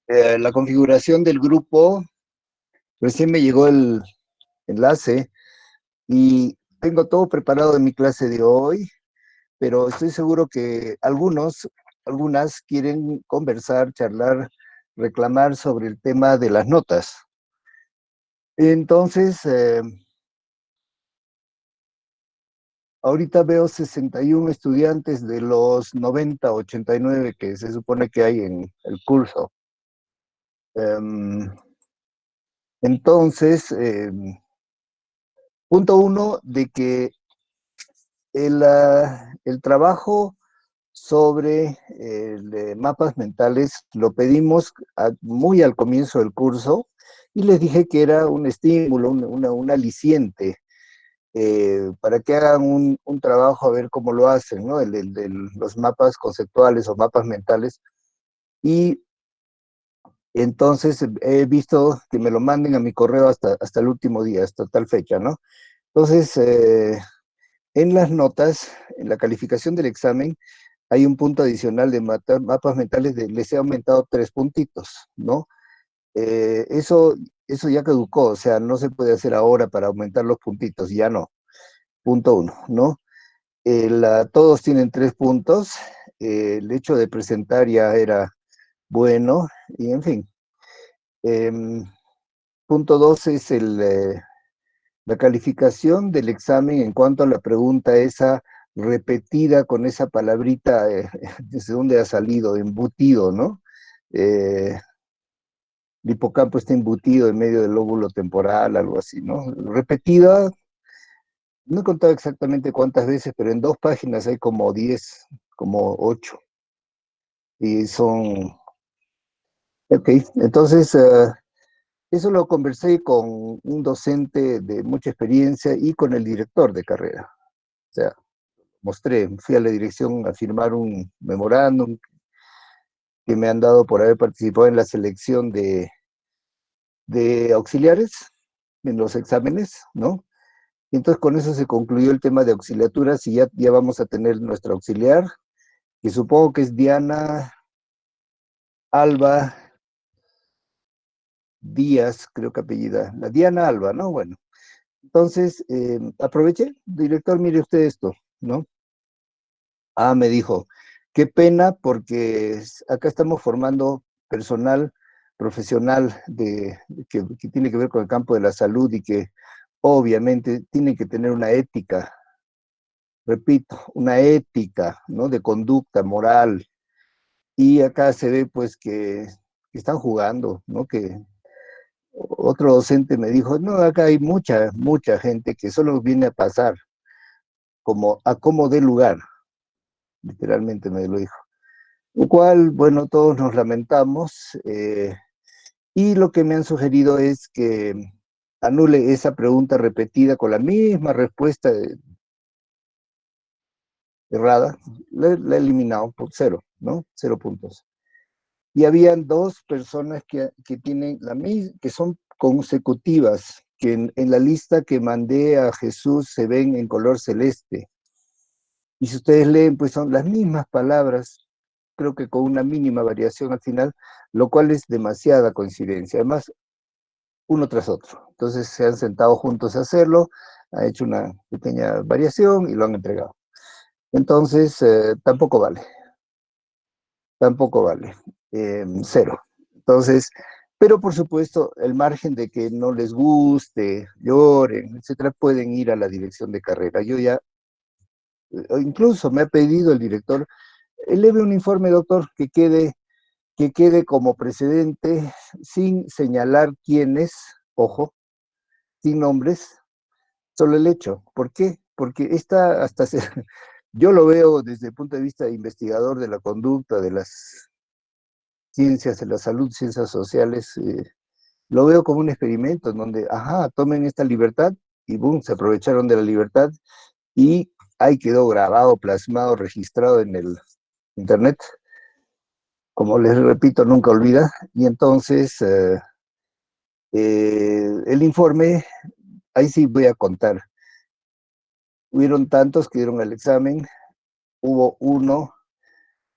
La configuración del grupo, recién me llegó el enlace y tengo todo preparado en mi clase de hoy, pero estoy seguro que algunas quieren conversar, charlar, reclamar sobre el tema de las notas. Entonces, ahorita veo 61 estudiantes de los 90, 89 que se supone que hay en el curso. Em, entonces, punto uno, de que el trabajo sobre mapas mentales lo pedimos muy al comienzo del curso y les dije que era un estímulo, un aliciente para que hagan un trabajo a ver cómo lo hacen, ¿no? Los mapas conceptuales o mapas mentales. Y entonces he visto que me lo manden a mi correo hasta el último día, hasta tal fecha, ¿no? Entonces, en las notas, en la calificación del examen, hay un punto adicional de mapas mentales, les he aumentado 3 puntitos, ¿no? Eso ya caducó, o sea, no se puede hacer ahora para aumentar los puntitos, ya no. Punto uno, ¿no? Todos tienen 3 puntos, el hecho de presentar ya era bueno, y en fin. Em, punto dos es la calificación del examen en cuanto a la pregunta esa repetida con esa palabrita, desde dónde ha salido, embutido, ¿no? Eh, el hipocampo está embutido en medio del lóbulo temporal, algo así, ¿no? Repetida, no he contado exactamente cuántas veces, pero en 2 páginas hay como 10, como 8, y son... Ok, entonces, eso lo conversé con un docente de mucha experiencia y con el director de carrera. O sea, fui a la dirección a firmar un memorándum que me han dado por haber participado en la selección de auxiliares en los exámenes, ¿no? Y entonces con eso se concluyó el tema de auxiliaturas y ya vamos a tener nuestra auxiliar, que supongo que es Diana Alba Díaz, creo que apellida, la Diana Alba, ¿no? Bueno, entonces aproveché, director, mire usted esto, ¿no? Ah, me dijo, qué pena porque acá estamos formando personal profesional que tiene que ver con el campo de la salud y que obviamente tiene que tener una ética, repito, una ética, ¿no? De conducta moral. Y acá se ve pues que están jugando, ¿no? Que otro docente me dijo, no, acá hay mucha gente que solo viene a pasar como a como dé lugar, literalmente me lo dijo. Lo cual, bueno, todos nos lamentamos, y lo que me han sugerido es que anule esa pregunta repetida con la misma respuesta errada. La he eliminado por 0, ¿no? 0 puntos. Y habían 2 personas que tienen que son consecutivas, que en la lista que mandé a Jesús se ven en color celeste. Y si ustedes leen, pues son las mismas palabras, creo que con una mínima variación al final, lo cual es demasiada coincidencia. Además, uno tras otro. Entonces se han sentado juntos a hacerlo, ha hecho una pequeña variación y lo han entregado. Entonces, tampoco vale, 0. Entonces, pero por supuesto, el margen de que no les guste, lloren, etcétera, pueden ir a la dirección de carrera. Yo ya, incluso me ha pedido el director, eleve un informe, doctor, que quede como precedente, sin señalar quiénes, ojo, sin nombres, solo el hecho. ¿Por qué? Porque yo lo veo desde el punto de vista de investigador de la conducta, de las ciencias de la salud, ciencias sociales, lo veo como un experimento en donde, ajá, tomen esta libertad y boom, se aprovecharon de la libertad y ahí quedó grabado, plasmado, registrado en el internet. Como les repito, nunca olvida. Y entonces, el informe, ahí sí voy a contar. Hubieron tantos que dieron el examen, hubo uno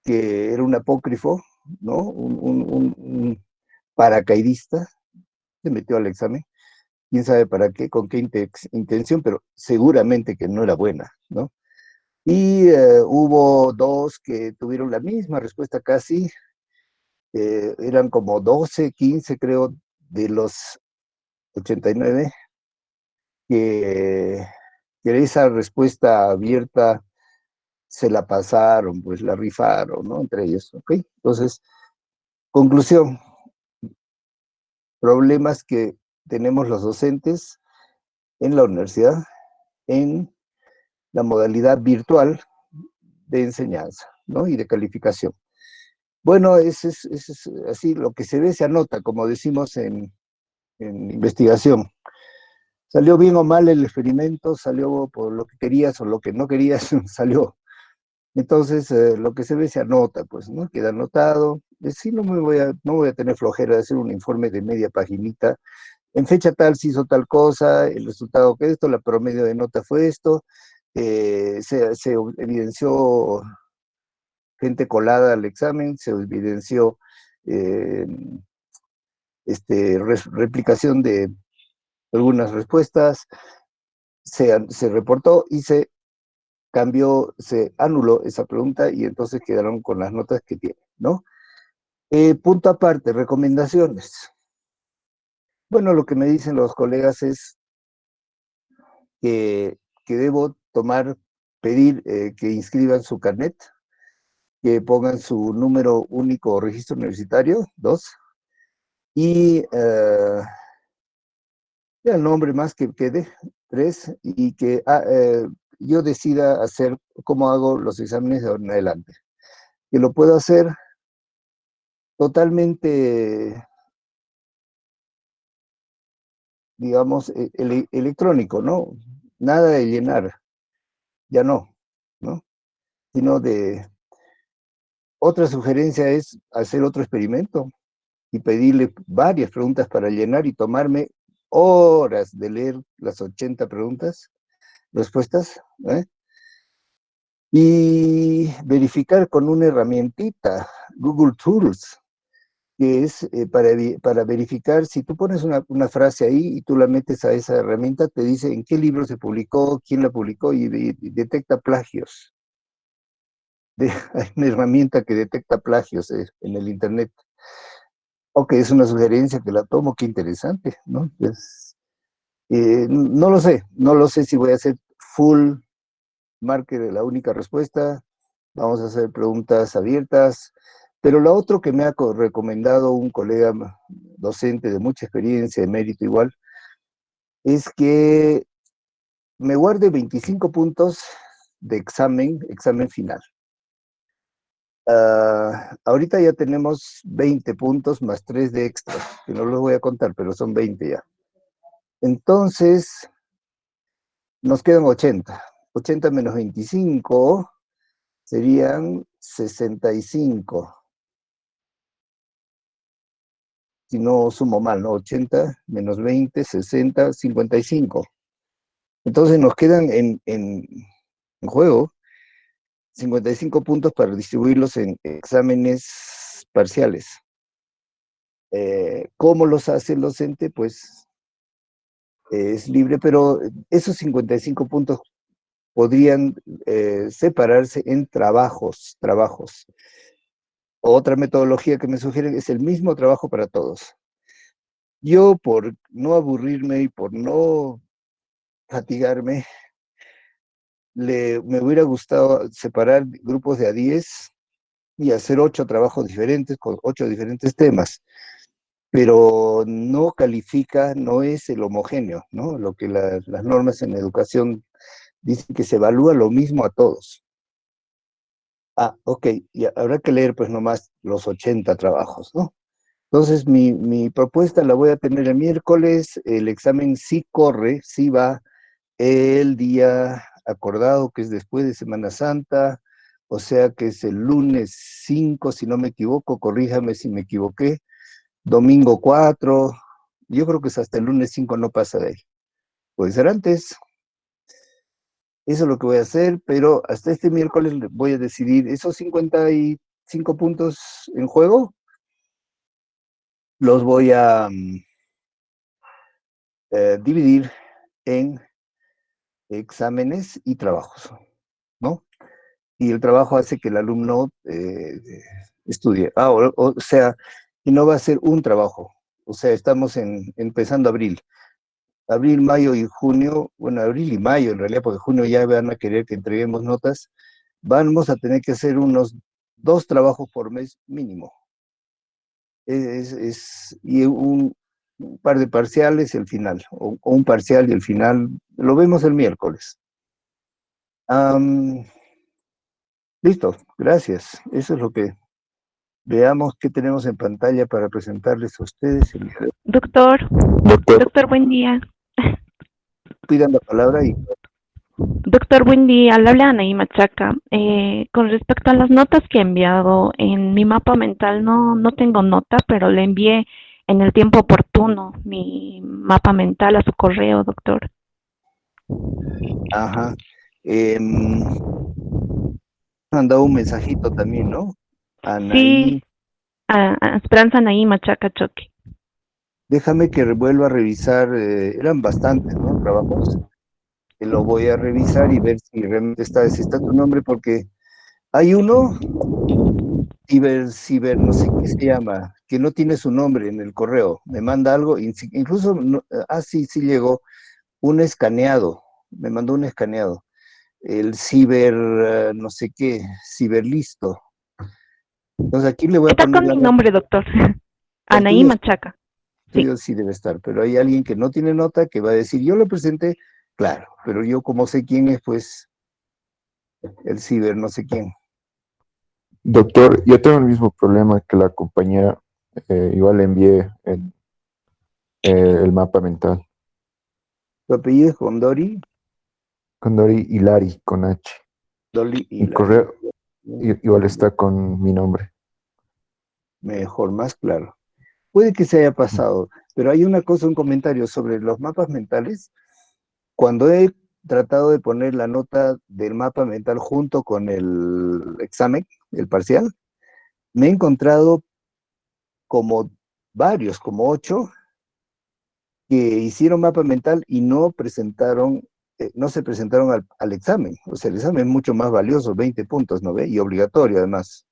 que era un apócrifo, ¿no? Un paracaidista, se metió al examen, quién sabe para qué, con qué intención, pero seguramente que no era buena, ¿no? Y hubo dos que tuvieron la misma respuesta casi, eran como 12, 15 creo, de los 89, que, que esa respuesta abierta se la pasaron, pues la rifaron, ¿no? Entre ellos, ¿ok? Entonces, conclusión, problemas que tenemos los docentes en la universidad, en la modalidad virtual de enseñanza, ¿no? Y de calificación. Bueno, ese es así, lo que se ve se anota, como decimos en investigación. Salió bien o mal el experimento, salió por lo que querías o lo que no querías, salió. Entonces, lo que se ve se anota, pues, ¿no? Queda anotado. Sí, no voy a tener flojera de hacer un informe de media paginita. En fecha tal se hizo tal cosa, el resultado que esto, la promedio de nota fue esto, se evidenció gente colada al examen, se evidenció eh, replicación de algunas respuestas, se reportó y se cambió, se anuló esa pregunta y entonces quedaron con las notas que tienen, ¿no? Punto aparte, recomendaciones. Bueno, lo que me dicen los colegas es que debo pedir que inscriban su carnet, que pongan su número único o registro universitario, 2, y el nombre más que quede, 3, y que yo decida hacer cómo hago los exámenes de ahora en adelante. Que lo puedo hacer totalmente, digamos, electrónico, ¿no? Nada de llenar, ya no, ¿no? Sino de... Otra sugerencia es hacer otro experimento y pedirle varias preguntas para llenar y tomarme horas de leer las 80 preguntas, respuestas, ¿eh? Y verificar con una herramientita, Google Tools, que es para verificar, si tú pones una frase ahí y tú la metes a esa herramienta, te dice en qué libro se publicó, quién la publicó y detecta plagios. Hay una herramienta que detecta plagios en el Internet. Ok, es una sugerencia que la tomo, qué interesante, ¿no? No lo sé, no lo sé si voy a hacer full marque de la única respuesta, vamos a hacer preguntas abiertas, pero lo otro que me ha recomendado un colega docente de mucha experiencia, de mérito igual, es que me guarde 25 puntos de examen final. Ahorita ya tenemos 20 puntos más 3 de extra, que no los voy a contar, pero son 20 ya. Entonces, nos quedan 80. 80 menos 25 serían 65. Si no sumo mal, ¿no? 80 menos 20, 60, 55. Entonces nos quedan en juego 55 puntos para distribuirlos en exámenes parciales. ¿Cómo los hace el docente? Pues es libre, pero esos 55 puntos podrían separarse en trabajos. Otra metodología que me sugieren es el mismo trabajo para todos. Yo, por no aburrirme y por no fatigarme, me hubiera gustado separar grupos de a 10 y hacer 8 trabajos diferentes con 8 diferentes temas, pero no califica, no es el homogéneo, ¿no? Lo que las normas en educación dicen que se evalúa lo mismo a todos. Ok, y habrá que leer pues nomás los 80 trabajos, ¿no? Entonces mi propuesta la voy a tener el miércoles, el examen sí corre, sí va el día acordado, que es después de Semana Santa, o sea que es el lunes 5 si no me equivoco, corríjame si me equivoqué, domingo 4, yo creo que es hasta el lunes 5 no pasa de ahí. Puede ser antes, eso es lo que voy a hacer, pero hasta este miércoles voy a decidir esos 50 5 puntos en juego, los voy a dividir en exámenes y trabajos, ¿no? Y el trabajo hace que el alumno estudie. O sea, y no va a ser un trabajo. O sea, estamos empezando abril. Abril, mayo y junio, bueno, abril y mayo en realidad, porque junio ya van a querer que entreguemos notas, vamos a tener que hacer unos 2 trabajos por mes mínimo. Y un par de parciales y el final, o un parcial y el final, lo vemos el miércoles. Listo, gracias. Eso es lo que veamos qué tenemos en pantalla para presentarles a ustedes el día de hoy. Doctor, Doctor, doctor, buen día. Pidan la palabra y Doctor, buen día. Le habla Anaí Machaca. Con respecto a las notas que he enviado en mi mapa mental, no tengo nota, pero le envié en el tiempo oportuno mi mapa mental a su correo, doctor. ajá. Han dado un mensajito también, ¿no? Sí, Anaí, a Esperanza Anaí Machaca Choque. déjame que vuelva a revisar, eran bastantes, ¿no? Trabajos. Que lo voy a revisar y ver si realmente si está tu nombre, porque hay uno, no sé qué se llama, que no tiene su nombre en el correo. Me manda algo, incluso, sí, sí llegó, un escaneado, me mandó un escaneado. El no sé qué, ciberlisto. Entonces aquí le voy a Está poner con la mi nota. nombre, doctor. El Anaí Machaca. Sí. tuyo sí debe estar, pero hay alguien que no tiene nota que va a decir, yo lo presenté, claro, pero yo como sé quién es, pues el ciber, no sé quién. doctor, yo tengo el mismo problema que la compañera. Igual le envié el mapa mental. Tu apellido es Gondori, Con Dori Hilari, con H. Dolly Mi Hilary. correo igual está con mi nombre. Mejor, más claro. Puede que se haya pasado, pero hay una cosa, un comentario sobre los mapas mentales. Cuando he tratado de poner la nota del mapa mental junto con el examen, el parcial, me he encontrado como varios, como 8, que hicieron mapa mental y no se presentaron al examen. O sea, el examen es mucho más valioso, 20 puntos, ¿no ve? Y obligatorio además.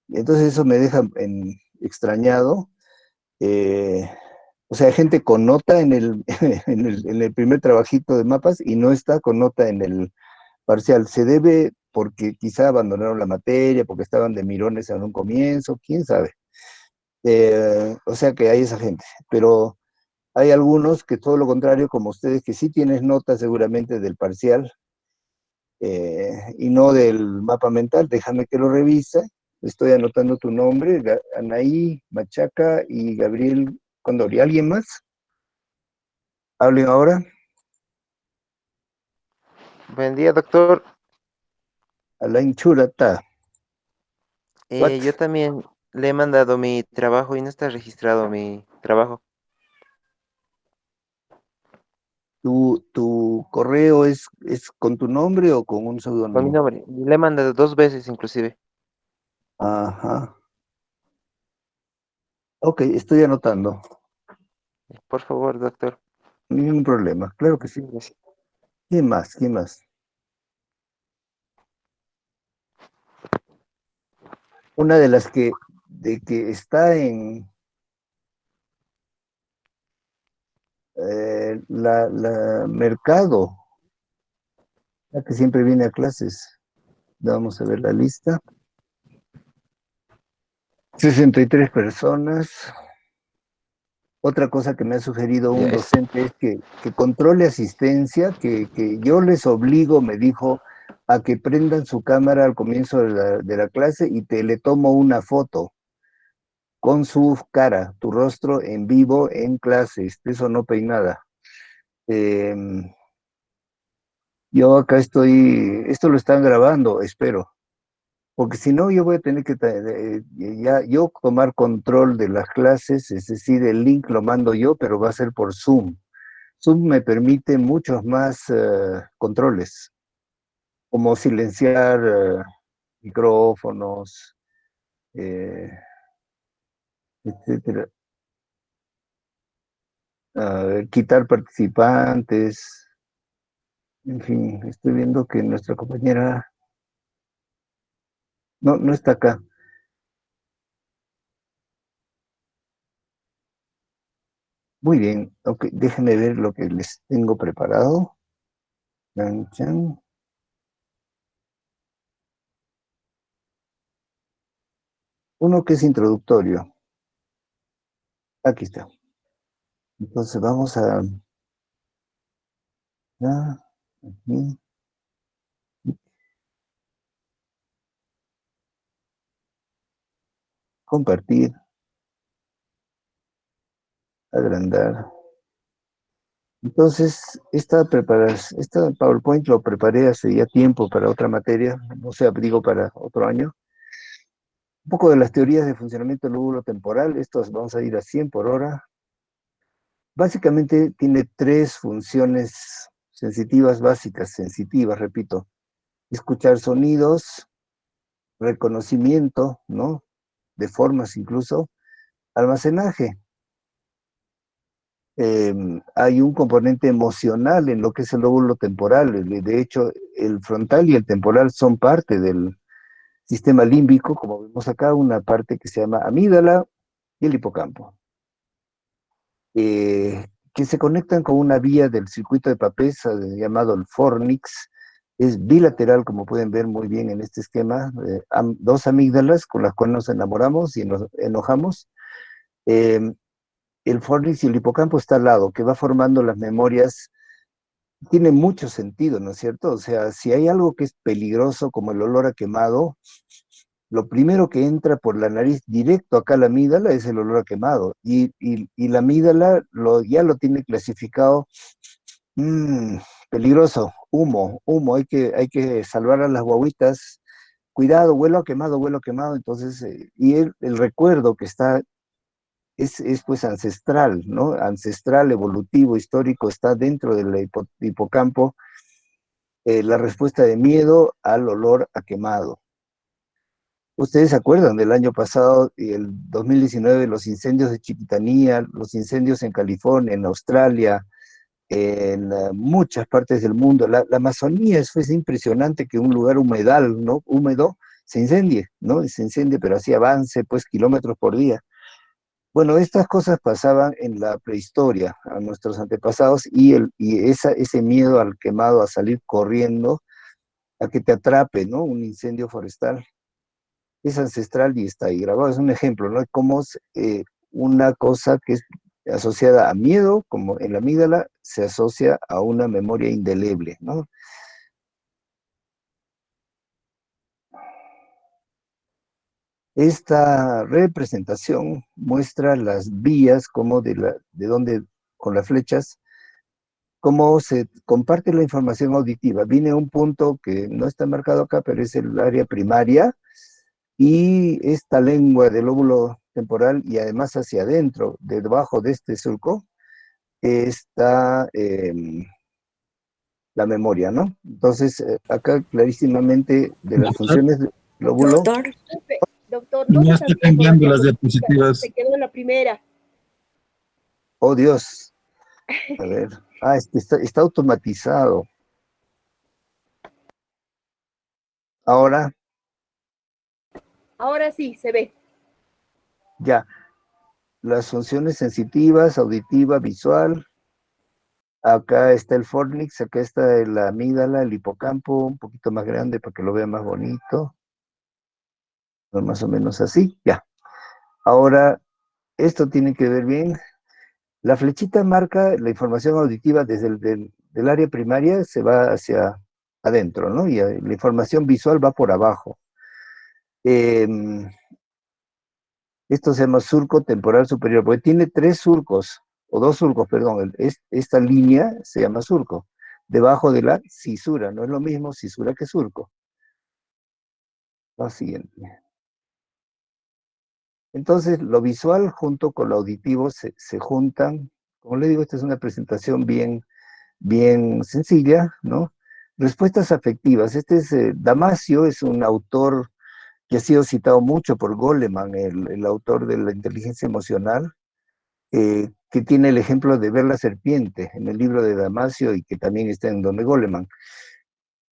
Entonces eso me deja extrañado. Eh, o sea, hay gente con nota en el primer trabajito de mapas y no está con nota en el parcial. Se debe porque quizá abandonaron la materia, porque estaban de mirones en un comienzo, quién sabe. O sea que hay esa gente, pero hay algunos que todo lo contrario, como ustedes, que sí tienes nota seguramente del parcial y no del mapa mental. Déjame que lo revise. Estoy anotando tu nombre, Anaí Machaca y Gabriel Condori. ¿Alguien más? Hablen ahora. Buen día, doctor. Alain Churata. What? Yo también le he mandado mi trabajo y no está registrado mi trabajo ¿Tu correo es con tu nombre o con un con mi seudónimo? nombre. Le he mandado 2 veces inclusive. Ajá. Ok, estoy anotando. Por favor, doctor. Ningún problema. Claro que sí. Muchas gracias. ¿Quién más? ¿Quién más? Una de las de que está en la Mercado, la que siempre viene a clases. Vamos a ver la lista. 63 personas. Otra cosa que me ha sugerido Ya un es. docente es que controle asistencia, que yo les obligo, me dijo, a que prendan su cámara al comienzo de la clase y le tomo una foto con su cara, tu rostro en vivo en clases, eso no peinada. Em, yo acá esto lo están grabando, espero, porque si no yo voy a tener que ya yo tomar control de las clases, es decir, el link lo mando yo, pero va a ser por Zoom. Zoom me permite muchos más controles, como silenciar micrófonos, eh, etcétera. Quitar participantes, en fin, estoy viendo que nuestra compañera no está acá. Muy bien, ok, déjenme ver lo que les tengo preparado. Chan, chan. Uno que es introductorio. Aquí está. Entonces vamos a aquí, compartir, agrandar. Entonces, esta PowerPoint lo preparé hace ya tiempo para otra materia, o sea, digo para otro año. Un poco de las teorías de funcionamiento del lóbulo temporal, estos vamos a ir a 100 por hora. Básicamente tiene tres funciones sensitivas básicas, sensitivas, repito. Escuchar sonidos, reconocimiento, ¿no? De formas incluso, almacenaje. Hay un componente emocional en lo que es el lóbulo temporal. De hecho, el frontal y el temporal son parte del sistema límbico, como vemos acá, una parte que se llama amígdala y el hipocampo, que se conectan con una vía del circuito de Papez llamado el fornix. Es bilateral, como pueden ver muy bien en este esquema, dos amígdalas con las cuales nos enamoramos y nos enojamos. Eh, el fornix y el hipocampo está al lado, que va formando las memorias. Tiene mucho sentido, ¿no es cierto? O sea, si hay algo que es peligroso como el olor a quemado, lo primero que entra por la nariz directo acá a la amígdala es el olor a quemado. Y la amígdala ya lo tiene clasificado, mmm, peligroso, humo, hay que salvar a las guaguitas. Cuidado, huelo a quemado, huelo a quemado. Entonces, y el recuerdo que está es pues ancestral, ¿no? Ancestral, evolutivo, histórico, está dentro del hipocampo, la respuesta de miedo al olor a quemado. Ustedes se acuerdan del año pasado, el 2019, los incendios de Chiquitanía, los incendios en California, en Australia, en muchas partes del mundo. La Amazonía es impresionante que un lugar humedal, ¿no? Húmedo, se incendie, ¿no? Y se incendie, pero así avance, pues, kilómetros por día. Bueno, estas cosas pasaban en la prehistoria a nuestros antepasados y ese miedo al quemado, a salir corriendo, a que te atrape, ¿no? Un incendio forestal, es ancestral y está ahí grabado. Es un ejemplo, ¿no? Cómo una cosa que es asociada a miedo, como en la amígdala, se asocia a una memoria indeleble, ¿no? Esta representación muestra las vías como de donde, con las flechas, cómo se comparte la información auditiva. Viene un punto que no está marcado acá, pero es el área primaria, y esta lengua del lóbulo temporal, y además hacia adentro, debajo de este surco, está la memoria, ¿no? Entonces, acá clarísimamente de las Doctor, funciones del lóbulo. Doctor, doctor, no no se está salía con las temblando las diapositivas, se diapositivas. quedó en la primera. Oh, Dios. A ver. Está automatizado. Ahora, Ahora sí, se ve. ya. Las funciones sensitivas, auditiva, visual. Acá está el fornix, acá está la amígdala, el hipocampo, un poquito más grande para que lo vea más bonito. Más o menos así, ya. Ahora, esto tiene que ver bien. La flechita marca la información auditiva desde del área primaria, se va hacia adentro, ¿no? Y la información visual va por abajo. Esto se llama surco temporal superior, porque tiene tres surcos, o dos surcos, perdón. Esta línea se llama surco, debajo de la cisura. No es lo mismo cisura que surco. Lo siguiente. Entonces, lo visual junto con lo auditivo se juntan. Como le digo, esta es una presentación bien sencilla, ¿no? Respuestas afectivas. Damasio es un autor que ha sido citado mucho por Goleman, el autor de la inteligencia emocional, que tiene el ejemplo de ver la serpiente en el libro de Damasio y que también está en donde Goleman.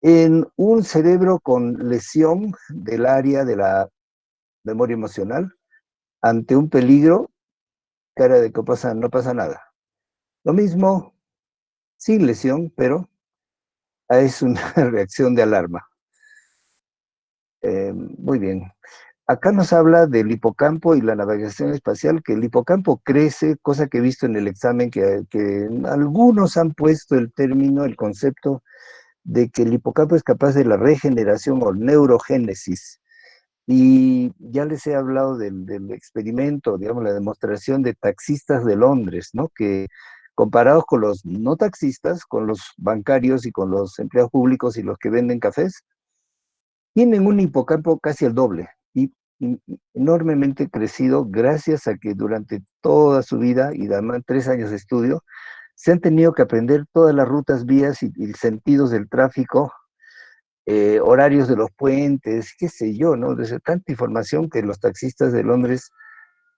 En un cerebro con lesión del área de la memoria emocional, ante un peligro, cara de que no pasa nada. Lo mismo sin lesión, pero es una reacción de alarma. Muy bien. Acá nos habla del hipocampo y la navegación espacial, que el hipocampo crece, cosa que he visto en el examen, que algunos han puesto el término, el concepto de que el hipocampo es capaz de la regeneración o neurogénesis. Y ya les he hablado del experimento, digamos, la demostración de taxistas de Londres, ¿no? Que comparados con los no taxistas, con los bancarios y con los empleados públicos y los que venden cafés, tienen un hipocampo casi el doble y enormemente crecido gracias a que durante toda su vida y además 3 años de estudio se han tenido que aprender todas las rutas, vías y sentidos del tráfico, horarios de los puentes, qué sé yo, ¿no? Desde tanta información que los taxistas de Londres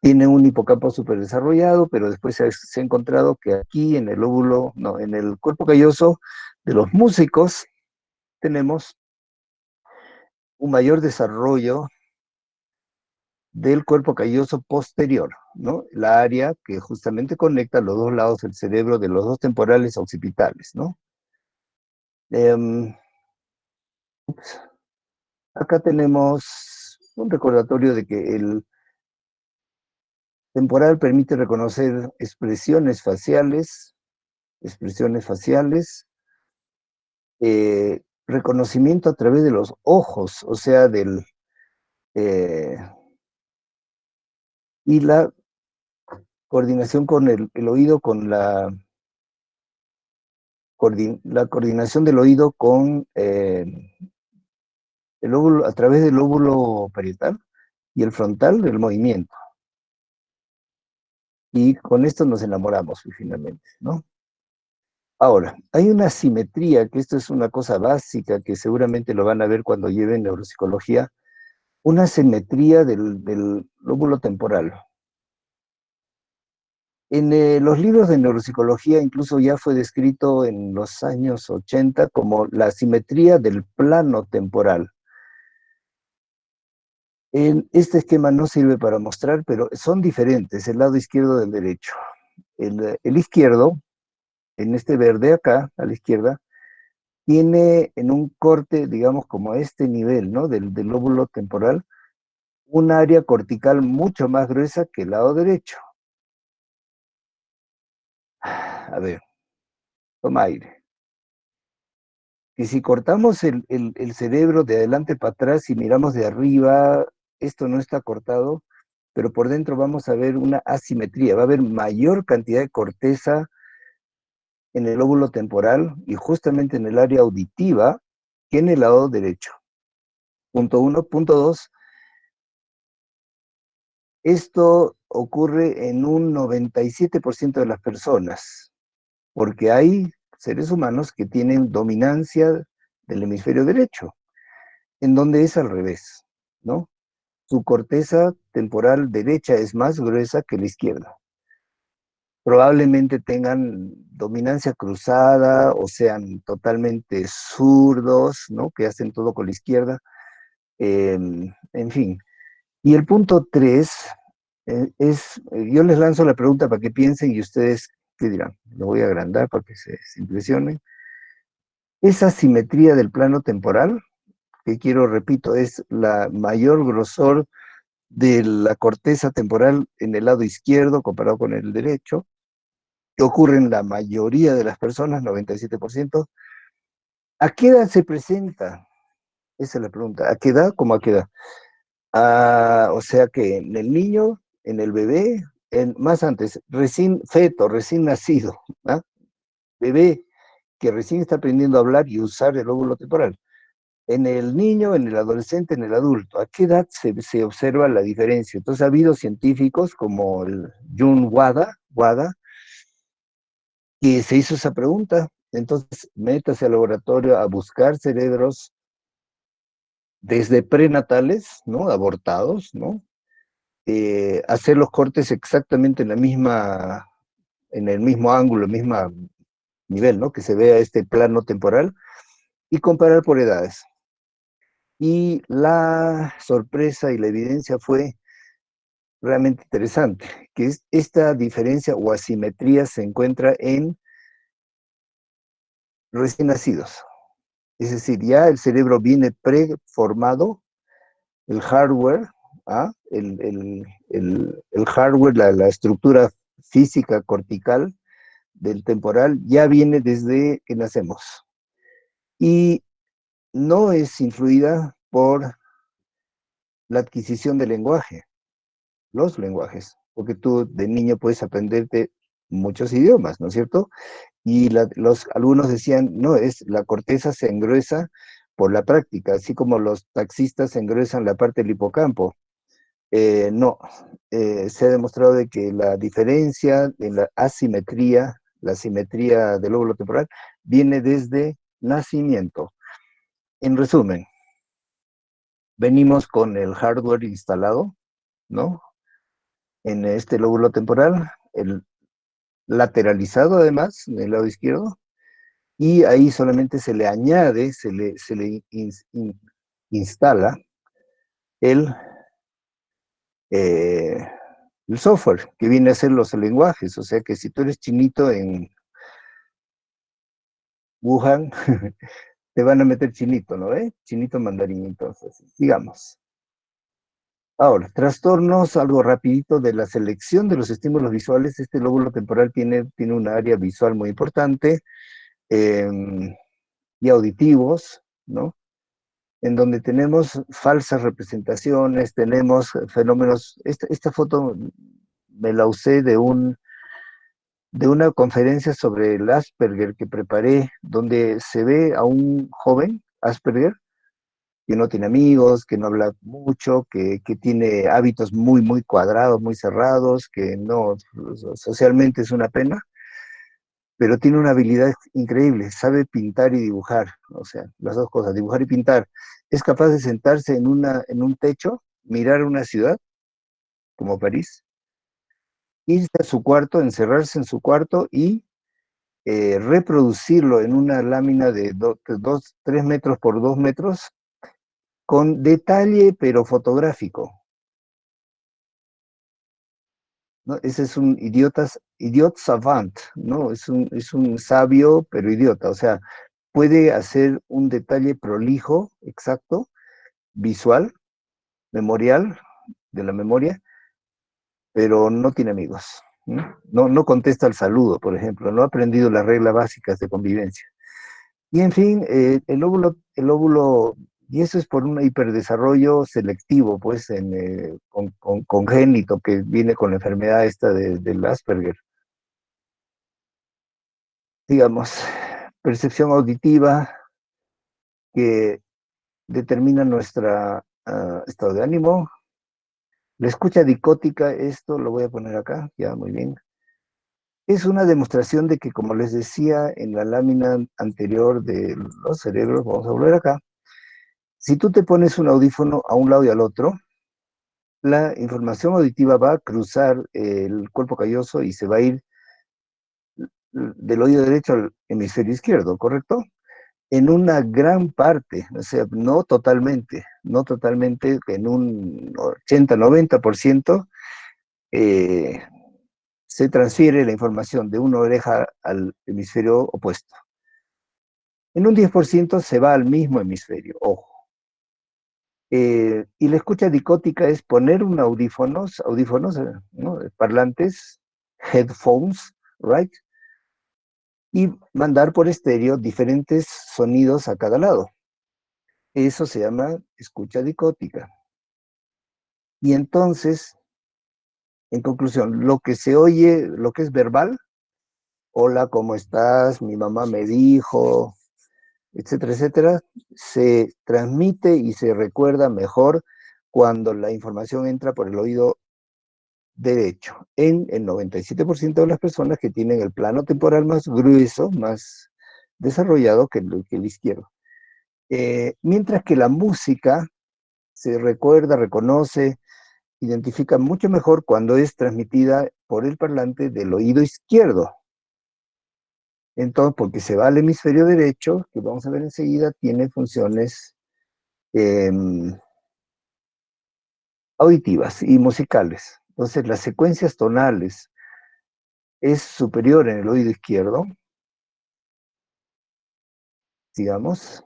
tienen un hipocampo súper desarrollado, pero después se ha encontrado que aquí en el lóbulo, no, en el cuerpo calloso de los músicos tenemos un mayor desarrollo del cuerpo calloso posterior, ¿no? La área que justamente conecta los dos lados del cerebro de los dos temporales occipitales, ¿no? Acá tenemos un recordatorio de que el temporal permite reconocer expresiones faciales, reconocimiento a través de los ojos, o sea, eh, y la coordinación con el oído, con la coordinación del oído con el lóbulo, a través del lóbulo parietal y el frontal del movimiento. Y con esto nos enamoramos finalmente, ¿no? Ahora, hay una simetría, que esto es una cosa básica, que seguramente lo van a ver cuando lleven neuropsicología, una simetría del lóbulo temporal. En los libros de neuropsicología incluso ya fue descrito en los años 80 como la simetría del plano temporal. Este esquema no sirve para mostrar, pero son diferentes, el lado izquierdo del derecho. El izquierdo, en este verde acá, a la izquierda, tiene en un corte, digamos, como a este nivel, ¿no? Del lóbulo temporal, un área cortical mucho más gruesa que el lado derecho. A ver, toma aire. Y si cortamos el cerebro de adelante para atrás y miramos de arriba, esto no está cortado, pero por dentro vamos a ver una asimetría, va a haber mayor cantidad de corteza en el lóbulo temporal y justamente en el área auditiva que en el lado derecho. Punto uno. Punto dos, esto ocurre en un 97% de las personas, porque hay seres humanos que tienen dominancia del hemisferio derecho, en donde es al revés, ¿no? Su corteza temporal derecha es más gruesa que la izquierda. Probablemente tengan dominancia cruzada o sean totalmente zurdos, ¿no? Que hacen todo con la izquierda. En fin. Y el punto 3 yo les lanzo la pregunta para que piensen y ustedes, ¿qué dirán? Lo voy a agrandar para que se impresionen. Esa simetría del plano temporal, que quiero, repito, es la mayor grosor de la corteza temporal en el lado izquierdo comparado con el derecho, que ocurre en la mayoría de las personas, 97%. ¿A qué edad se presenta? Esa es la pregunta. ¿A qué edad? ¿Cómo a qué edad? O sea que en el niño, en el bebé, más antes, recién nacido, ¿ah? Bebé que recién está aprendiendo a hablar y usar el lóbulo temporal. En el niño, en el adolescente, en el adulto, ¿a qué edad se observa la diferencia? Entonces ha habido científicos como el Jun Wada, que se hizo esa pregunta. Entonces, métase al laboratorio a buscar cerebros desde prenatales, ¿no? Abortados, ¿no? Hacer los cortes exactamente en el mismo ángulo, el mismo nivel, ¿no? Que se vea este plano temporal y comparar por edades. Y la sorpresa y la evidencia fue realmente interesante, que esta diferencia o asimetría se encuentra en recién nacidos. Es decir, ya el cerebro viene preformado, el hardware, ¿ah? El hardware, la estructura física cortical del temporal ya viene desde que nacemos. Y no es influida por la adquisición del lenguaje, los lenguajes, porque tú de niño puedes aprenderte muchos idiomas, ¿no es cierto? Y los alumnos decían, no, la corteza se engruesa por la práctica, así como los taxistas se engruesan la parte del hipocampo. No, se ha demostrado de que la diferencia en la simetría del lóbulo temporal, viene desde nacimiento. En resumen, venimos con el hardware instalado, ¿no? En este lóbulo temporal, el lateralizado además, en el lado izquierdo, y ahí solamente se le añade, instala el, eh, el software, que viene a ser los lenguajes. O sea que si tú eres chinito en Wuhan, te van a meter chinito, ¿no? Chinito mandarín, entonces, digamos. Ahora, trastornos, algo rapidito de la selección de los estímulos visuales. Este lóbulo temporal tiene un área visual muy importante, y auditivos, ¿no? En donde tenemos falsas representaciones, tenemos fenómenos. Esta foto me la usé de una conferencia sobre el Asperger que preparé, donde se ve a un joven Asperger que no tiene amigos, que no habla mucho, que tiene hábitos muy, muy cuadrados, muy cerrados, que no, socialmente es una pena, pero tiene una habilidad increíble, sabe pintar y dibujar, o sea, las dos cosas, dibujar y pintar. Es capaz de sentarse en un techo, mirar una ciudad, como París, irse a su cuarto, encerrarse en su cuarto y reproducirlo en una lámina de 3 metros por 2 metros, con detalle pero fotográfico, ¿no? Ese es un idiot savant, ¿no? Es un sabio pero idiota, o sea, puede hacer un detalle prolijo, exacto, visual, memorial, de la memoria, pero no tiene amigos, ¿no? No contesta el saludo, por ejemplo, no ha aprendido las reglas básicas de convivencia. Y en fin, y eso es por un hiperdesarrollo selectivo, pues, congénito, que viene con la enfermedad esta del Asperger. Digamos, percepción auditiva que determina nuestro estado de ánimo. La escucha dicótica, esto lo voy a poner acá, ya, muy bien. Es una demostración de que, como les decía en la lámina anterior de los cerebros, vamos a volver acá. Si tú te pones un audífono a un lado y al otro, la información auditiva va a cruzar el cuerpo calloso y se va a ir del oído derecho al hemisferio izquierdo, ¿correcto? En una gran parte, o sea, no totalmente, en un 80-90%, se transfiere la información de una oreja al hemisferio opuesto. En un 10% se va al mismo hemisferio, ojo. Y la escucha dicótica es poner un audífonos, ¿no? Parlantes, headphones, right? Y mandar por estéreo diferentes sonidos a cada lado. Eso se llama escucha dicótica. Y entonces, en conclusión, lo que se oye, lo que es verbal, hola, ¿cómo estás? Mi mamá me dijo, etcétera, etcétera, se transmite y se recuerda mejor cuando la información entra por el oído derecho, en el 97% de las personas que tienen el plano temporal más grueso, más desarrollado que el izquierdo. Mientras que la música se recuerda, reconoce, identifica mucho mejor cuando es transmitida por el parlante del oído izquierdo. Entonces, porque se va al hemisferio derecho, que vamos a ver enseguida, tiene funciones auditivas y musicales. Entonces, las secuencias tonales es superior en el oído izquierdo, digamos.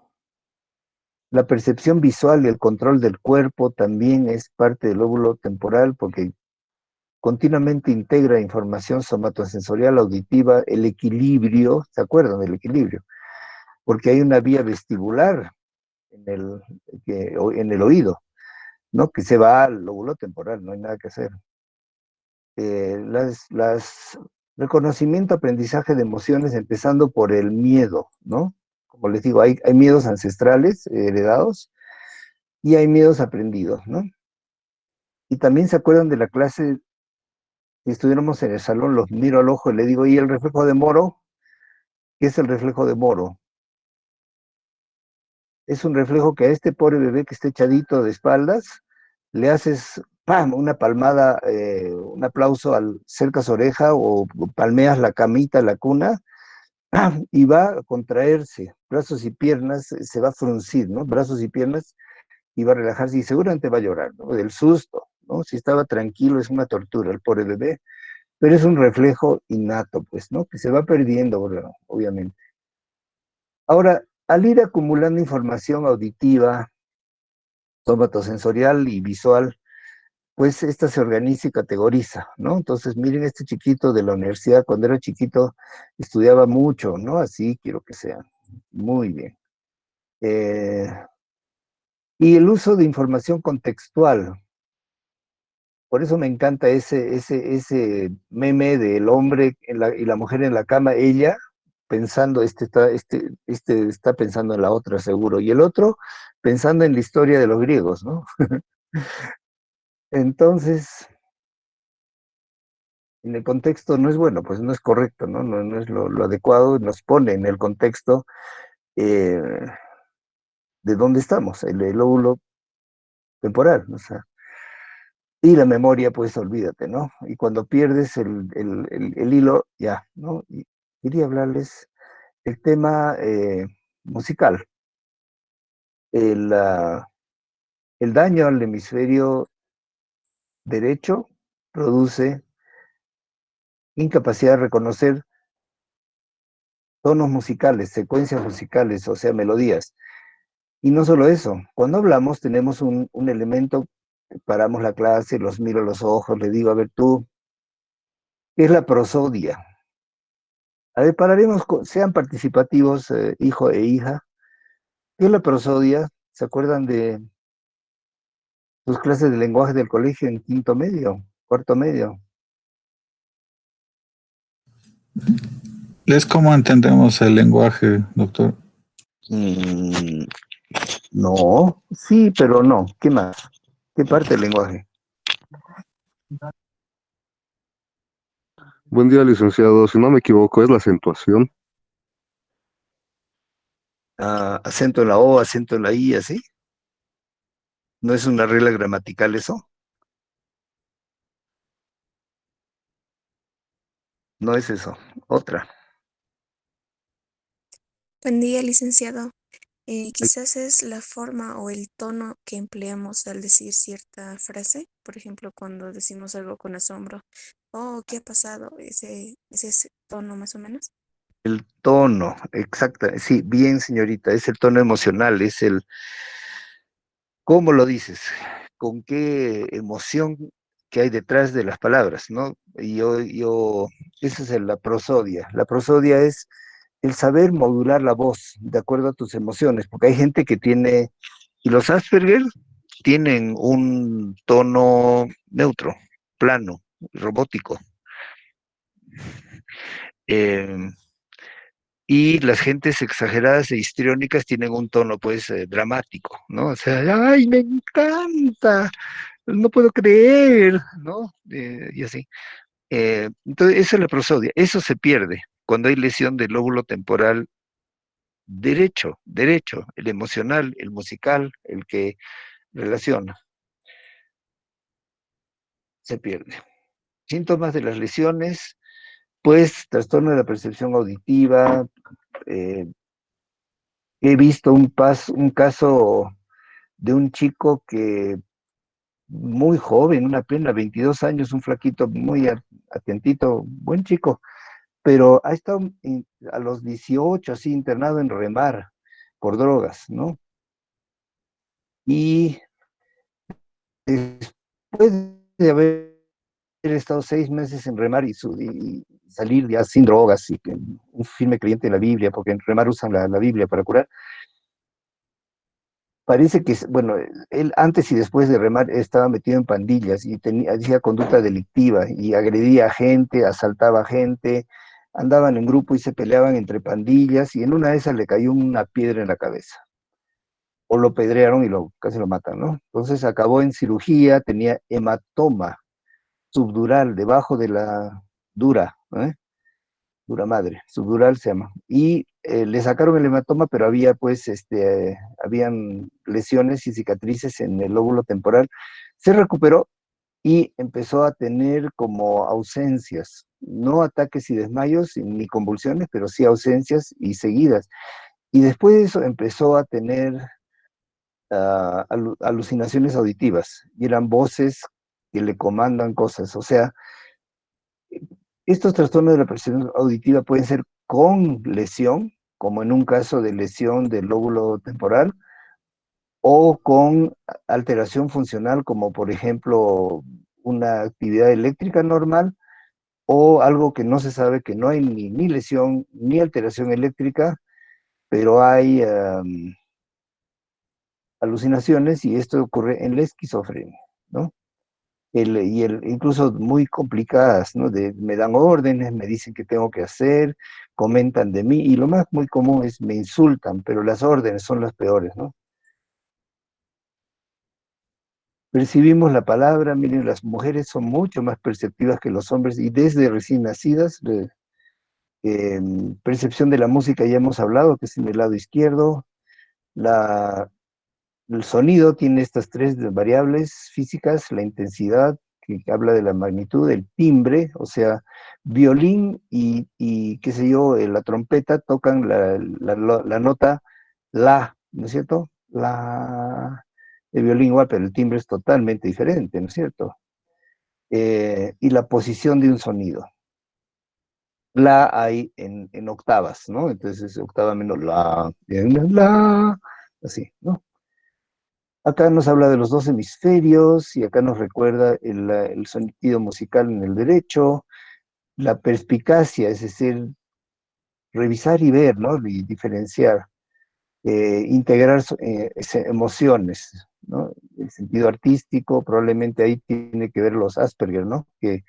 La percepción visual y el control del cuerpo también es parte del lóbulo temporal porque continuamente integra información somatosensorial auditiva, el equilibrio, ¿se acuerdan del equilibrio? Porque hay una vía vestibular en el oído, ¿no? Que se va al lóbulo temporal, no hay nada que hacer. Reconocimiento, aprendizaje de emociones, empezando por el miedo, ¿no? Como les digo, hay miedos ancestrales, heredados, y hay miedos aprendidos, ¿no? Y también se acuerdan de la clase que estuviéramos en el salón, los miro al ojo y le digo, ¿y el reflejo de Moro? ¿Qué es el reflejo de Moro? Es un reflejo que a este pobre bebé que está echadito de espaldas, le haces, ¡pam!, una palmada, un aplauso cerca a su oreja o palmeas la camita, la cuna, ¡pam!, y va a contraerse, brazos y piernas, se va a fruncir, ¿no? Brazos y piernas, y va a relajarse y seguramente va a llorar, ¿no? Del susto, ¿no? Si estaba tranquilo es una tortura el pobre bebé, pero es un reflejo innato, pues, ¿no? Que se va perdiendo, bueno, obviamente. Ahora, al ir acumulando información auditiva, somatosensorial y visual, pues esta se organiza y categoriza, ¿no? Entonces, miren, este chiquito de la universidad, cuando era chiquito, estudiaba mucho, ¿no? Así quiero que sea. Muy bien. Y el uso de información contextual. Por eso me encanta ese meme del hombre y la mujer en la cama, ella pensando, este está pensando en la otra seguro, y el otro pensando en la historia de los griegos, ¿no? Entonces, en el contexto no es bueno, pues no es correcto, ¿no? No es lo adecuado, nos pone en el contexto eh, de dónde estamos, el lóbulo temporal, o sea, y la memoria, pues olvídate, ¿no? Y cuando pierdes el hilo, ya, ¿no? Y quería hablarles el tema musical, el, ah, el daño al hemisferio derecho produce incapacidad de reconocer tonos musicales, secuencias musicales, o sea, melodías. Y no solo eso, cuando hablamos tenemos un elemento, paramos la clase, los miro a los ojos, le digo, a ver tú, ¿qué es la prosodia? A ver, pararemos, sean participativos, hijo e hija. ¿Qué es la prosodia? ¿Se acuerdan de sus clases de lenguaje del colegio en quinto medio, cuarto medio? Es como entendemos el lenguaje, doctor. Mm, no, sí, pero no. ¿Qué más? ¿Qué parte del lenguaje? Buen día, licenciado. Si no me equivoco, es la acentuación. Ah, acento en la O, acento en la I, así. ¿No es una regla gramatical eso? No es eso. Otra. Buen día, licenciado. Quizás es la forma o el tono que empleamos al decir cierta frase. Por ejemplo, cuando decimos algo con asombro. Oh, ¿qué ha pasado? Ese tono más o menos. El tono, exacto. Sí, bien, señorita. Es el tono emocional, es el cómo lo dices, con qué emoción que hay detrás de las palabras, ¿no? Esa es la prosodia. La prosodia es el saber modular la voz de acuerdo a tus emociones, porque hay gente que tiene, y los Asperger tienen un tono neutro, plano, robótico. Eh, y las gentes exageradas e histriónicas tienen un tono, pues, dramático, ¿no? O sea, ¡ay, me encanta! No puedo creer, ¿no? Y así. Entonces, esa es la prosodia. Eso se pierde cuando hay lesión del lóbulo temporal derecho, el emocional, el musical, el que relaciona, se pierde. Síntomas de las lesiones, pues trastorno de la percepción auditiva. He visto un caso de un chico que muy joven, una pena, 22 años, un flaquito muy atentito, buen chico, pero ha estado a los 18 así internado en Remar por drogas, ¿no? Y después de haber estado 6 meses en Remar y salir ya sin drogas y un firme creyente de la Biblia, porque en Remar usan la Biblia para curar, parece que, bueno, él antes y después de remar estaba metido en pandillas y hacía conducta delictiva y agredía a gente, asaltaba a gente, andaban en grupo y se peleaban entre pandillas y en una de esas le cayó una piedra en la cabeza. O lo pedrearon y casi lo matan, ¿no? Entonces acabó en cirugía, tenía hematoma subdural debajo de la dura, ¿eh? Dura madre, subdural se llama. Y le sacaron el hematoma, pero había pues, habían lesiones y cicatrices en el lóbulo temporal. Se recuperó y empezó a tener como ausencias, no ataques y desmayos ni convulsiones, pero sí ausencias y seguidas. Y después de eso empezó a tener alucinaciones auditivas, y eran voces que le comandan cosas. O sea, estos trastornos de la percepción auditiva pueden ser con lesión, como en un caso de lesión del lóbulo temporal, o con alteración funcional, como por ejemplo una actividad eléctrica normal, o algo que no se sabe, que no hay ni lesión ni alteración eléctrica, pero hay alucinaciones, y esto ocurre en la esquizofrenia, ¿no? Incluso muy complicadas, ¿no? Me dan órdenes, me dicen qué tengo que hacer, comentan de mí, y lo más muy común es me insultan, pero las órdenes son las peores, ¿no? Percibimos la palabra, miren, las mujeres son mucho más perceptivas que los hombres, y desde recién nacidas, percepción de la música ya hemos hablado, que es en el lado izquierdo. El sonido tiene estas tres variables físicas: la intensidad, que habla de la magnitud, el timbre, o sea, violín y qué sé yo, la trompeta tocan la nota la, ¿no es cierto? El violín igual, pero el timbre es totalmente diferente, ¿no es cierto? Y la posición de un sonido. La hay en octavas, ¿no? Entonces, octava menor, la, así, ¿no? Acá nos habla de los dos hemisferios y acá nos recuerda el sentido musical en el derecho, la perspicacia, es decir, revisar y ver, ¿no? Y diferenciar, integrar emociones, ¿no? El sentido artístico, probablemente ahí tiene que ver los Asperger, ¿no? Que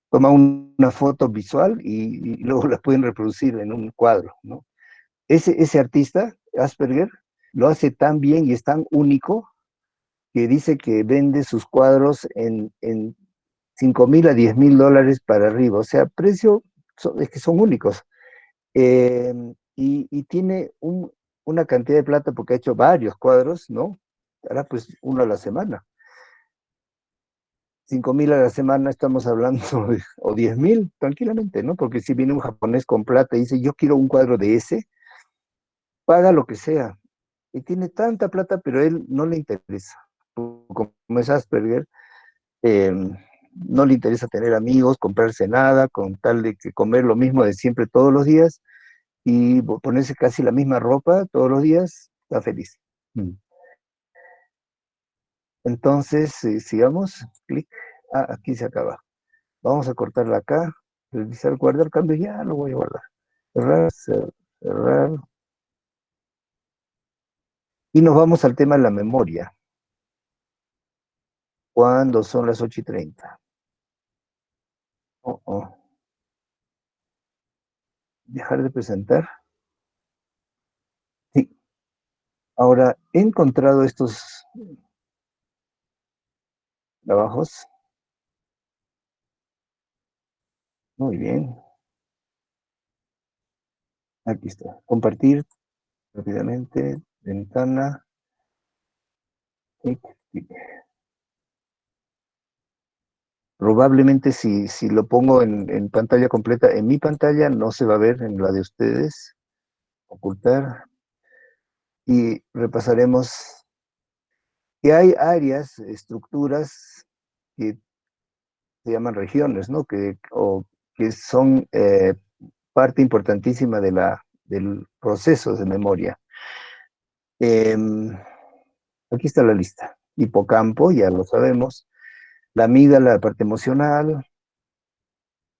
toman una foto visual y luego la pueden reproducir en un cuadro, ¿no? Ese artista, Asperger, lo hace tan bien y es tan único que dice que vende sus cuadros en 5,000 a 10,000 dólares para arriba. O sea, precio, es que son únicos. Y tiene una cantidad de plata porque ha hecho varios cuadros, ¿no? Ahora pues uno a la semana. 5,000 a la semana estamos hablando, o 10,000, tranquilamente, ¿no? Porque si viene un japonés con plata y dice, yo quiero un cuadro de ese, paga lo que sea. Y tiene tanta plata, pero a él no le interesa. Como es Asperger, eh, no le interesa tener amigos, comprarse nada, con tal de que comer lo mismo de siempre todos los días y ponerse casi la misma ropa todos los días, está feliz. Entonces, sigamos, clic, aquí se acaba. Vamos a cortarla acá, revisar, guardar cambios, ya lo voy a guardar. Cerrar, cerrar. Y nos vamos al tema de la memoria. ¿Cuándo son las 8:30? Oh, oh. Dejar de presentar. Sí. Ahora, he encontrado estos trabajos. Muy bien. Aquí está. Compartir rápidamente. Ventana. Probablemente si lo pongo en pantalla completa, en mi pantalla no se va a ver en la de ustedes. Ocultar. Y repasaremos que hay áreas, estructuras que se llaman regiones, ¿no? Que son parte importantísima del proceso de memoria. Em, Aquí está la lista. Hipocampo, ya lo sabemos. La amígdala, la parte emocional.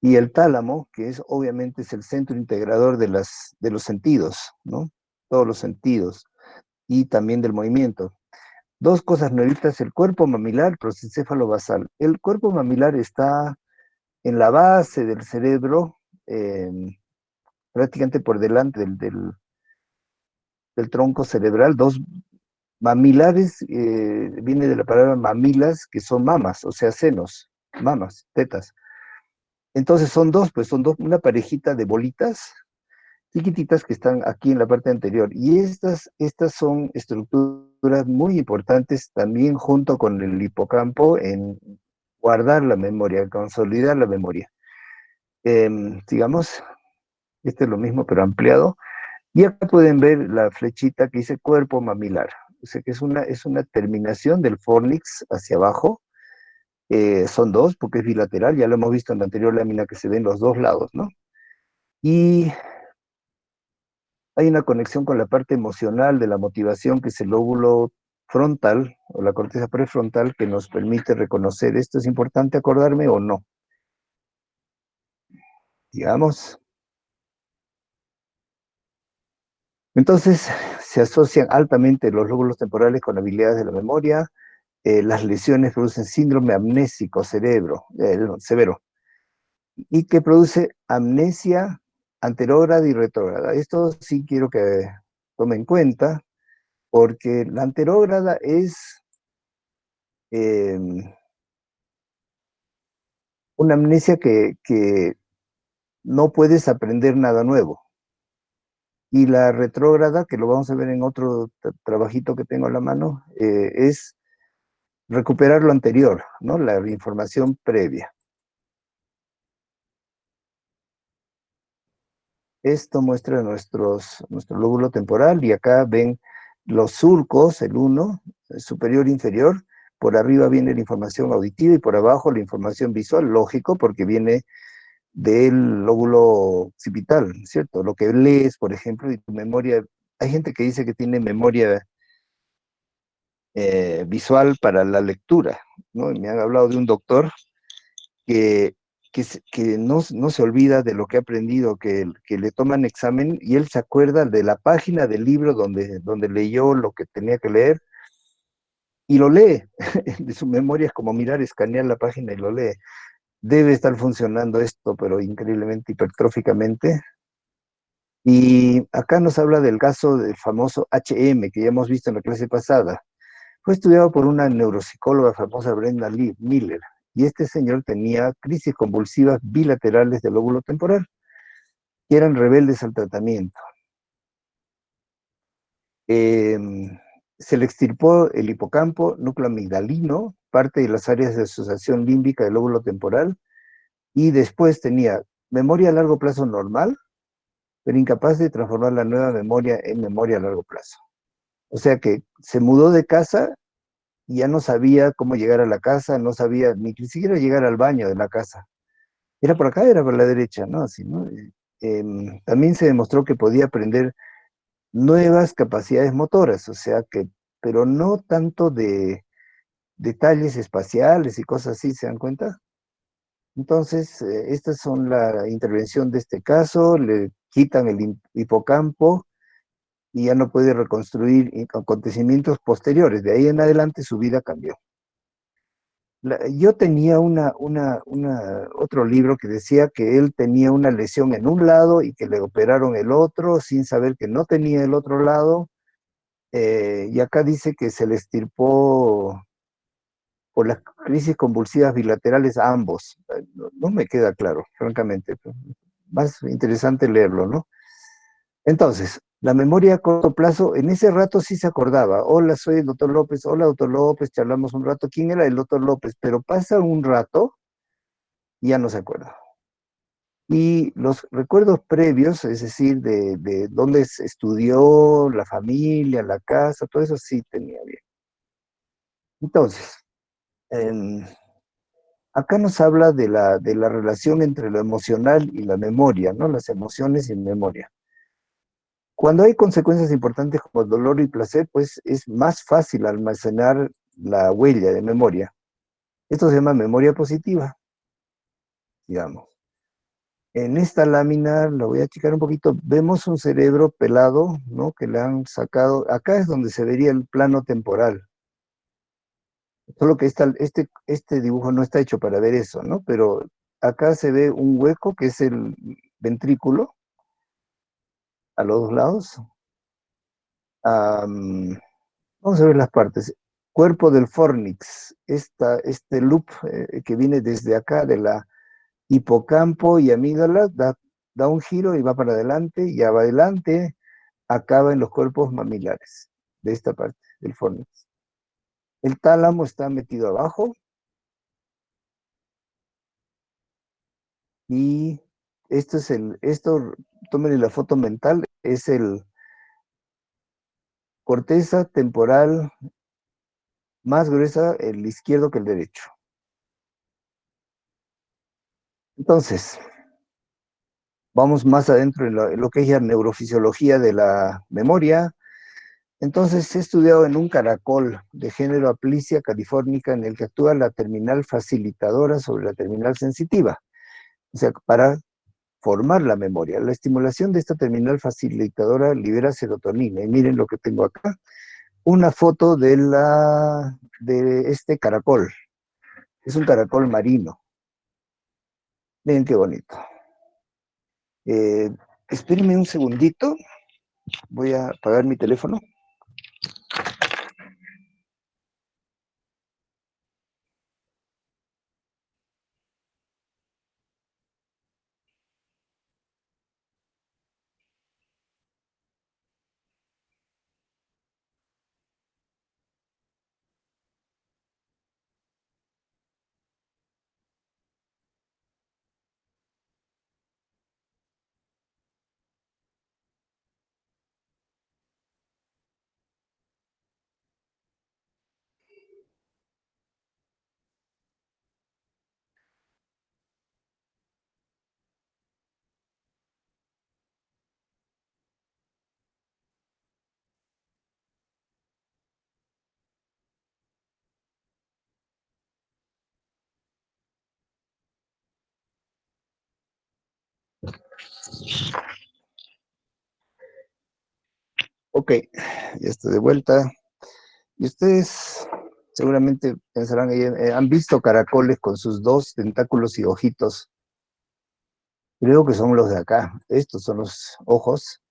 Y el tálamo, que obviamente es el centro integrador de los sentidos, ¿no? Todos los sentidos. Y también del movimiento. Dos cosas nuevitas, el cuerpo mamilar, prosencéfalo basal. El cuerpo mamilar está en la base del cerebro, prácticamente por delante del tronco cerebral. Dos mamilares, viene de la palabra mamilas, que son mamas, o sea, senos, mamas, tetas. Entonces son dos, una parejita de bolitas chiquititas que están aquí en la parte anterior. Y estas son estructuras muy importantes también junto con el hipocampo en guardar la memoria, consolidar la memoria. Digamos, este es lo mismo pero ampliado. Y acá pueden ver la flechita que dice cuerpo mamilar. O sea que es una terminación del fornix hacia abajo. Son dos porque es bilateral, ya lo hemos visto en la anterior lámina que se ven los dos lados, ¿no? Y hay una conexión con la parte emocional de la motivación, que es el lóbulo frontal, o la corteza prefrontal, que nos permite reconocer esto es importante acordarme o no. Digamos. Entonces, se asocian altamente los lóbulos temporales con habilidades de la memoria. Las lesiones producen síndrome amnésico severo, y que produce amnesia anterógrada y retrógrada. Esto sí quiero que tome en cuenta, porque la anterógrada es una amnesia que no puedes aprender nada nuevo. Y la retrógrada, que lo vamos a ver en otro trabajito que tengo a la mano, es recuperar lo anterior, ¿no? La información previa. Esto muestra nuestro lóbulo temporal, y acá ven los surcos, el uno, superior e inferior. Por arriba viene la información auditiva y por abajo la información visual, lógico, porque viene del lóbulo occipital, ¿cierto? Lo que lees, por ejemplo, y tu memoria. Hay gente que dice que tiene memoria visual para la lectura, ¿no? Y me han hablado de un doctor que, que no se olvida de lo que ha aprendido, que le toman examen y él se acuerda de la página del libro donde leyó lo que tenía que leer y lo lee. De su memoria es como mirar, escanear la página y lo lee. Debe estar funcionando esto, pero increíblemente hipertróficamente. Y acá nos habla del caso del famoso HM, que ya hemos visto en la clase pasada. Fue estudiado por una neuropsicóloga famosa, Brenda Miller, y este señor tenía crisis convulsivas bilaterales del lóbulo temporal, que eran rebeldes al tratamiento. Se le extirpó el hipocampo, núcleo amigdalino, parte de las áreas de asociación límbica del lóbulo temporal, y después tenía memoria a largo plazo normal, pero incapaz de transformar la nueva memoria en memoria a largo plazo. O sea que se mudó de casa y ya no sabía cómo llegar a la casa, no sabía ni siquiera llegar al baño de la casa. Era por acá, era por la derecha, ¿no? Así, ¿no? También se demostró que podía aprender nuevas capacidades motoras, o sea que, pero no tanto de detalles espaciales y cosas así, ¿se dan cuenta? Entonces, estas son la intervención de este caso, le quitan el hipocampo y ya no puede reconstruir acontecimientos posteriores. De ahí en adelante su vida cambió. Yo tenía otro libro que decía que él tenía una lesión en un lado y que le operaron el otro sin saber que no tenía el otro lado. Y acá dice que se le extirpó por las crisis convulsivas bilaterales a ambos. No me queda claro, francamente. Más interesante leerlo, ¿no? Entonces, La memoria a corto plazo, en ese rato sí se acordaba. Hola, soy el doctor López. Hola, doctor López, charlamos un rato. ¿Quién era el doctor López? Pero pasa un rato y ya no se acuerda. Y los recuerdos previos, es decir, de dónde se estudió, la familia, la casa, todo eso sí tenía bien. Entonces, em, acá nos habla de la relación entre lo emocional y la memoria, ¿no? Las emociones y memoria. Cuando hay consecuencias importantes como dolor y placer, pues es más fácil almacenar la huella de memoria. Esto se llama memoria positiva, digamos. En esta lámina, la voy a achicar un poquito, vemos un cerebro pelado, ¿no? Que le han sacado, acá es donde se vería el plano temporal. Solo que este dibujo no está hecho para ver eso, ¿no? Pero acá se ve un hueco que es el ventrículo, a los dos lados. Am, Vamos a ver las partes. Cuerpo del fornix, este loop que viene desde acá de la hipocampo y amígdala, da un giro y va para adelante, ya va adelante, acaba en los cuerpos mamilares, de esta parte, del fornix. El tálamo está metido abajo y tómenle la foto mental, es el corteza temporal más gruesa, el izquierdo que el derecho. Entonces, vamos más adentro en lo que es la neurofisiología de la memoria. Entonces, se ha estudiado en un caracol de género Aplysia californica en el que actúa la terminal facilitadora sobre la terminal sensitiva, o sea, para formar la memoria. La estimulación de esta terminal facilitadora libera serotonina. Y miren lo que tengo acá, una foto de este caracol. Es un caracol marino. Miren qué bonito. Eh, Espérenme un segundito. Voy a apagar mi teléfono. Ok, ya estoy de vuelta. Y ustedes seguramente pensarán, han visto caracoles con sus dos tentáculos y ojitos. Creo que son los de acá. Estos son los ojos.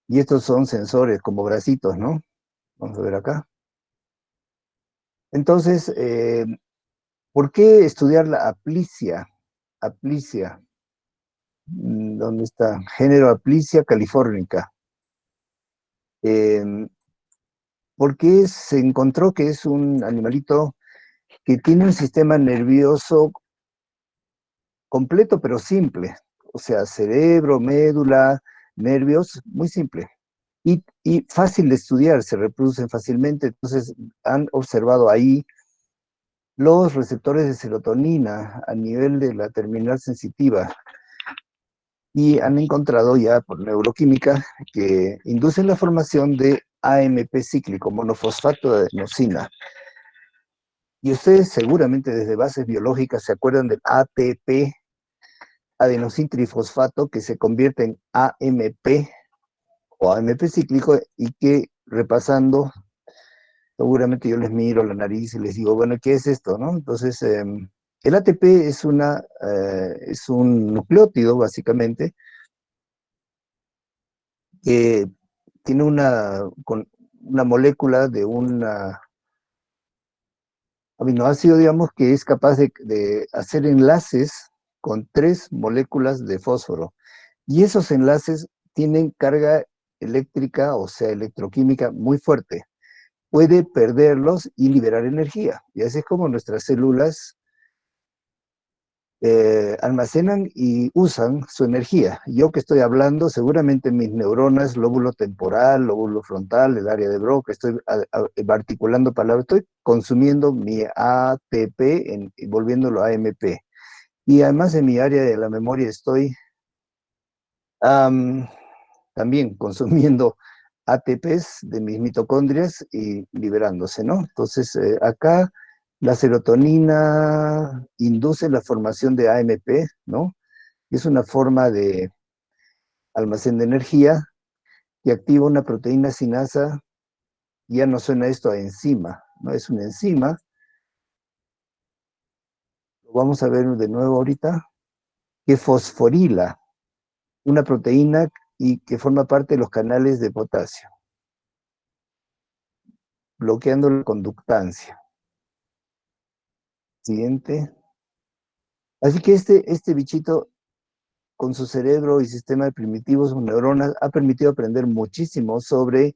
Y estos son sensores, como bracitos, ¿no? Vamos a ver acá. Entonces, ¿por qué estudiar la aplicia? Aplicia. ¿Dónde está? Género Aplicia californica. Eh, Porque se encontró que es un animalito que tiene un sistema nervioso completo pero simple, o sea, cerebro, médula, nervios, muy simple. Y fácil de estudiar, se reproducen fácilmente, entonces han observado ahí los receptores de serotonina a nivel de la terminal sensitiva y han encontrado ya por neuroquímica que inducen la formación de AMP cíclico, monofosfato de adenosina. Y ustedes seguramente desde bases biológicas se acuerdan del ATP, adenosintrifosfato, que se convierte en AMP o AMP cíclico y que repasando, seguramente yo les miro la nariz y les digo, bueno, ¿qué es esto, no? Entonces, el ATP es un nucleótido, básicamente, que tiene una molécula de un aminoácido, digamos, que es capaz de hacer enlaces con 3 moléculas de fósforo. Y esos enlaces tienen carga eléctrica, o sea, electroquímica muy fuerte. Puede perderlos y liberar energía. Y así es como nuestras células almacenan y usan su energía. Yo que estoy hablando, seguramente mis neuronas, lóbulo temporal, lóbulo frontal, el área de Broca, estoy articulando palabras, estoy consumiendo mi ATP y volviéndolo a AMP. Y además en mi área de la memoria estoy también consumiendo ATPs de mis mitocondrias y liberándose, ¿no? Entonces, acá la serotonina induce la formación de AMP, ¿no? Es una forma de almacén de energía que activa una proteína sinasa, ya no suena esto a enzima, ¿no? Es una enzima, lo vamos a ver de nuevo ahorita, que fosforila una proteína y que forma parte de los canales de potasio, bloqueando la conductancia. Siguiente. Así que este bichito, con su cerebro y sistema de primitivos, sus neuronas, ha permitido aprender muchísimo sobre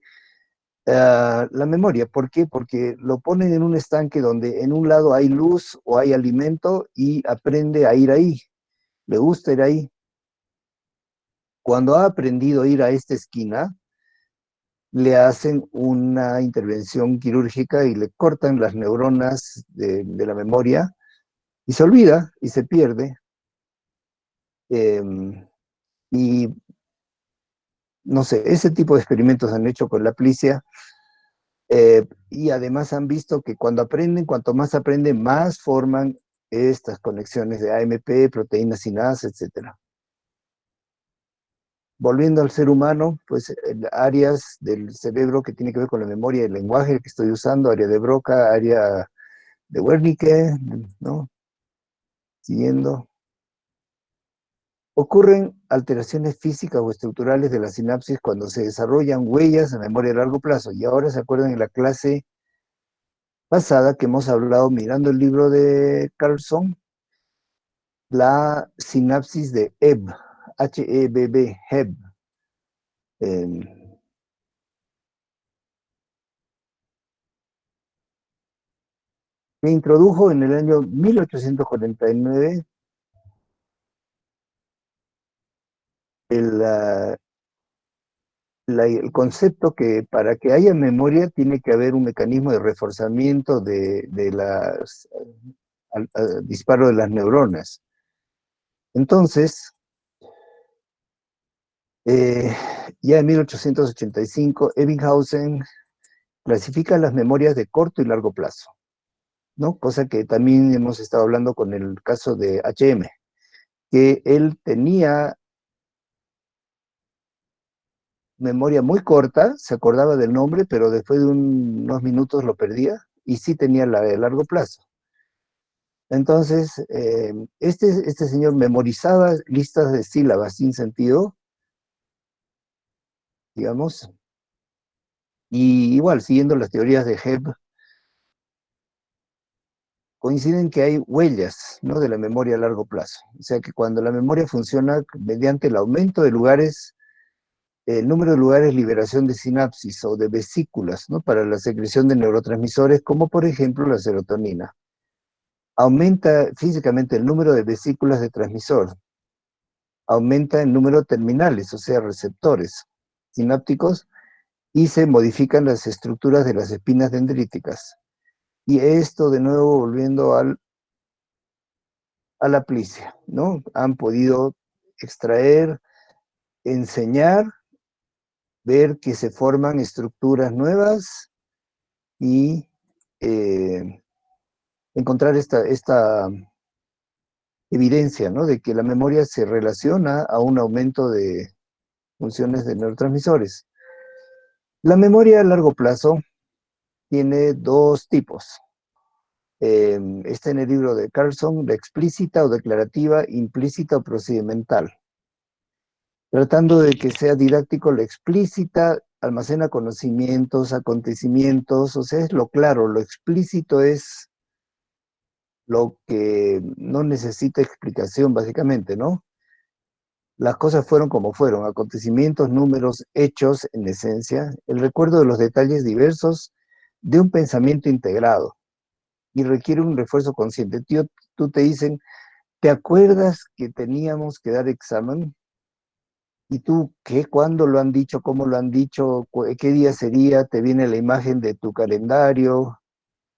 la memoria. ¿Por qué? Porque lo ponen en un estanque donde en un lado hay luz o hay alimento y aprende a ir ahí. Le gusta ir ahí. Cuando ha aprendido a ir a esta esquina, le hacen una intervención quirúrgica y le cortan las neuronas de la memoria y se olvida y se pierde. Y no sé, ese tipo de experimentos han hecho con la plicia y además han visto que cuando aprenden, cuanto más aprenden, más forman estas conexiones de AMP, proteínas sinasa, etcétera. Volviendo al ser humano, pues áreas del cerebro que tiene que ver con la memoria y el lenguaje que estoy usando, área de Broca, área de Wernicke, ¿no? Siguiendo. Ocurren alteraciones físicas o estructurales de la sinapsis cuando se desarrollan huellas de memoria a largo plazo. Y ahora se acuerdan en la clase pasada que hemos hablado mirando el libro de Carlson, la sinapsis de Hebb, H-E-B-B, Hebb. Que introdujo en el año 1849 el concepto que para que haya memoria tiene que haber un mecanismo de reforzamiento de las al disparo de las neuronas. Entonces, ya en 1885, Ebbinghaus clasifica las memorias de corto y largo plazo, ¿no? Cosa que también hemos estado hablando con el caso de H.M., que él tenía memoria muy corta, se acordaba del nombre, pero después de unos minutos lo perdía, y sí tenía la de largo plazo. Entonces, este señor memorizaba listas de sílabas sin sentido, digamos, y igual, siguiendo las teorías de Hebb, coinciden que hay huellas, ¿no?, de la memoria a largo plazo. O sea que cuando la memoria funciona mediante el aumento de lugares, el número de lugares, liberación de sinapsis o de vesículas, ¿no?, para la secreción de neurotransmisores, como por ejemplo la serotonina. Aumenta físicamente el número de vesículas de transmisor, aumenta el número de terminales, o sea, receptores sinápticos, y se modifican las estructuras de las espinas dendríticas. Y esto, de nuevo, volviendo a la plicia, ¿no? Han podido extraer, enseñar, ver que se forman estructuras nuevas y encontrar esta evidencia, ¿no?, de que la memoria se relaciona a un aumento de funciones de neurotransmisores. La memoria a largo plazo tiene dos tipos. Está en el libro de Carlson, la explícita o declarativa, implícita o procedimental. Tratando de que sea didáctico, la explícita almacena conocimientos, acontecimientos, o sea, es lo claro, lo explícito es lo que no necesita explicación, básicamente, ¿no? Las cosas fueron como fueron, acontecimientos, números, hechos, en esencia, el recuerdo de los detalles diversos de un pensamiento integrado y requiere un refuerzo consciente. Tío, tú te dicen, ¿te acuerdas que teníamos que dar examen? ¿Y tú qué? ¿Cuándo lo han dicho? ¿Cómo lo han dicho? ¿Qué día sería? Te viene la imagen de tu calendario,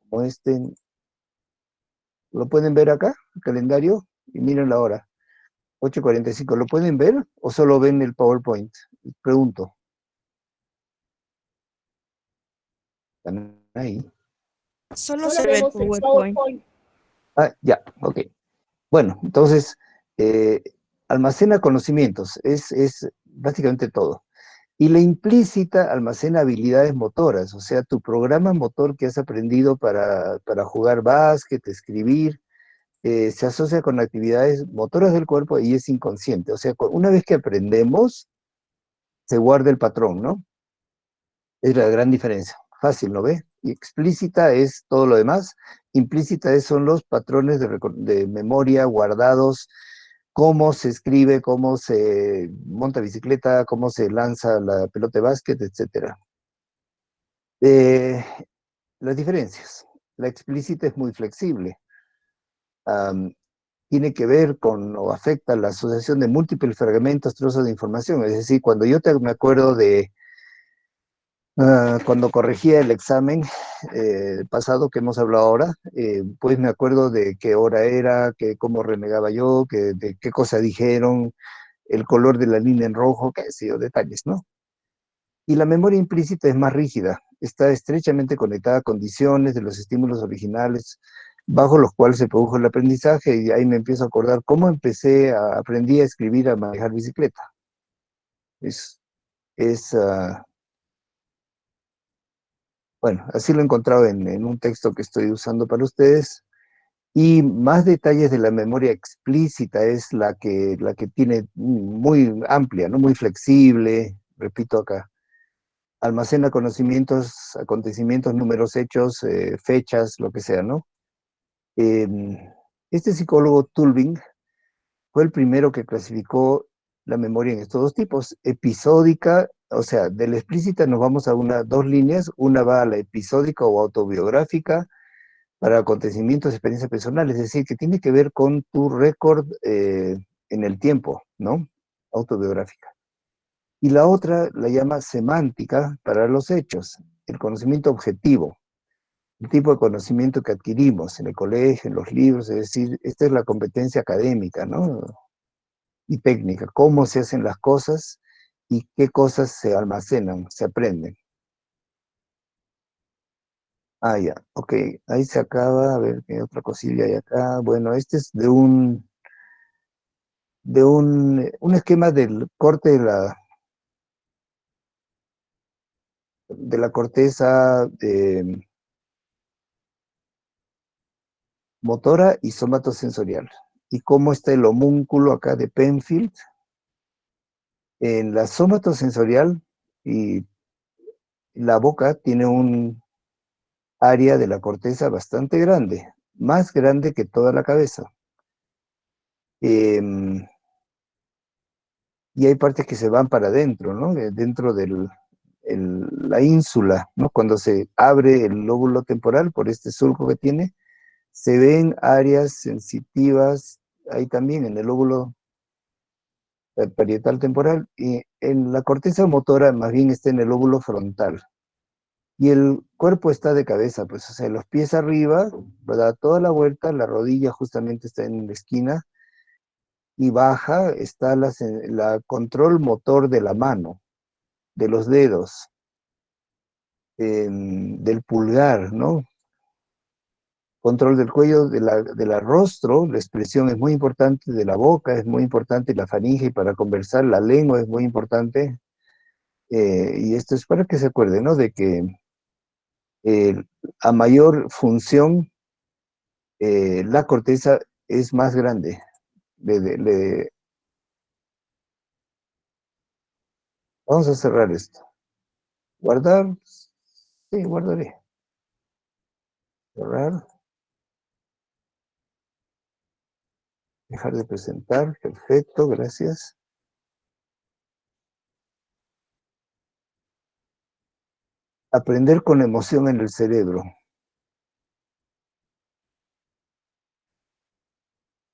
como este. ¿Lo pueden ver acá, el calendario? Y miren la hora, 8:45. ¿Lo pueden ver o solo ven el PowerPoint? Pregunto. ¿Están ahí? Solo Solo se ve el vemos el PowerPoint. PowerPoint. Ah, ya, ok. Bueno, entonces, eh, almacena conocimientos, es básicamente todo. Y la implícita almacena habilidades motoras, o sea, tu programa motor que has aprendido para jugar básquet, escribir, se asocia con actividades motoras del cuerpo y es inconsciente. O sea, una vez que aprendemos, se guarda el patrón, ¿no? Es la gran diferencia. Fácil, ¿no ve? Y explícita es todo lo demás. Implícita son los patrones de memoria guardados, cómo se escribe, cómo se monta bicicleta, cómo se lanza la pelota de básquet, etcétera. Eh, las diferencias. La explícita es muy flexible. Am, Tiene que ver con o afecta la asociación de múltiples fragmentos, trozos de información. Es decir, cuando me acuerdo de cuando corregía el examen pasado que hemos hablado ahora, pues me acuerdo de qué hora era, cómo renegaba yo, de qué cosa dijeron, el color de la línea en rojo, qué sé yo, detalles, ¿no? Y la memoria implícita es más rígida, está estrechamente conectada a condiciones de los estímulos originales bajo los cuales se produjo el aprendizaje, y ahí me empiezo a acordar cómo aprendí a escribir, a manejar bicicleta. Es, es bueno, así lo he encontrado en un texto que estoy usando para ustedes. Y más detalles de la memoria explícita es la que tiene muy amplia, ¿no? Muy flexible, repito acá. Almacena conocimientos, acontecimientos, números, hechos, fechas, lo que sea, ¿no? Em, este psicólogo Tulving fue el primero que clasificó la memoria en estos dos tipos, episódica, o sea, de la explícita nos vamos a dos líneas, una va a la episódica o autobiográfica, para acontecimientos, experiencias personales, es decir, que tiene que ver con tu récord en el tiempo, ¿no? Autobiográfica. Y la otra la llama semántica para los hechos, el conocimiento objetivo, el tipo de conocimiento que adquirimos en el colegio, en los libros, es decir, esta es la competencia académica, ¿no? Y técnica, cómo se hacen las cosas y qué cosas se almacenan, se aprenden. Ah, ya, ok, ahí se acaba, a ver qué otra cosilla hay acá. Bueno, este es de un esquema del corte de la corteza motora y somatosensorial. Y cómo está el homúnculo acá de Penfield. En la somatosensorial y la boca tiene un área de la corteza bastante grande, más grande que toda la cabeza. Em, y hay partes que se van para adentro, ¿no? Dentro de la ínsula, ¿no? Cuando se abre el lóbulo temporal por este surco que tiene, se ven áreas sensitivas ahí también en el lóbulo parietal temporal, y en la corteza motora más bien está en el lóbulo frontal. Y el cuerpo está de cabeza, pues, o sea, los pies arriba, da toda la vuelta, la rodilla justamente está en la esquina, y baja está la control motor de la mano, de los dedos, del pulgar, ¿no? Control del cuello, de la rostro, la expresión es muy importante, de la boca es muy importante, la faringe y para conversar, la lengua es muy importante, y esto es para que se acuerden, ¿no? De que eh, a mayor función, la corteza es más grande. Vamos a cerrar esto. Guardar, sí, guardaré. Cerrar, dejar de presentar, perfecto, gracias. Aprender con emoción en el cerebro.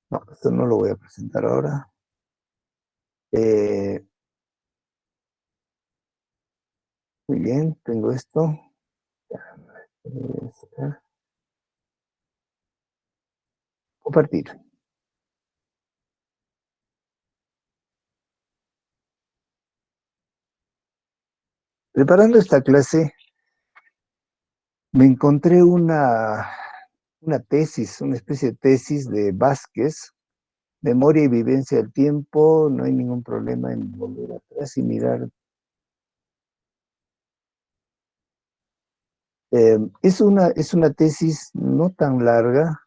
No, esto no lo voy a presentar ahora. Muy bien, tengo esto. Compartir. Preparando esta clase, me encontré una tesis, una especie de tesis de Vázquez, Memoria y vivencia del tiempo, no hay ningún problema en volver atrás y mirar. Es una tesis no tan larga,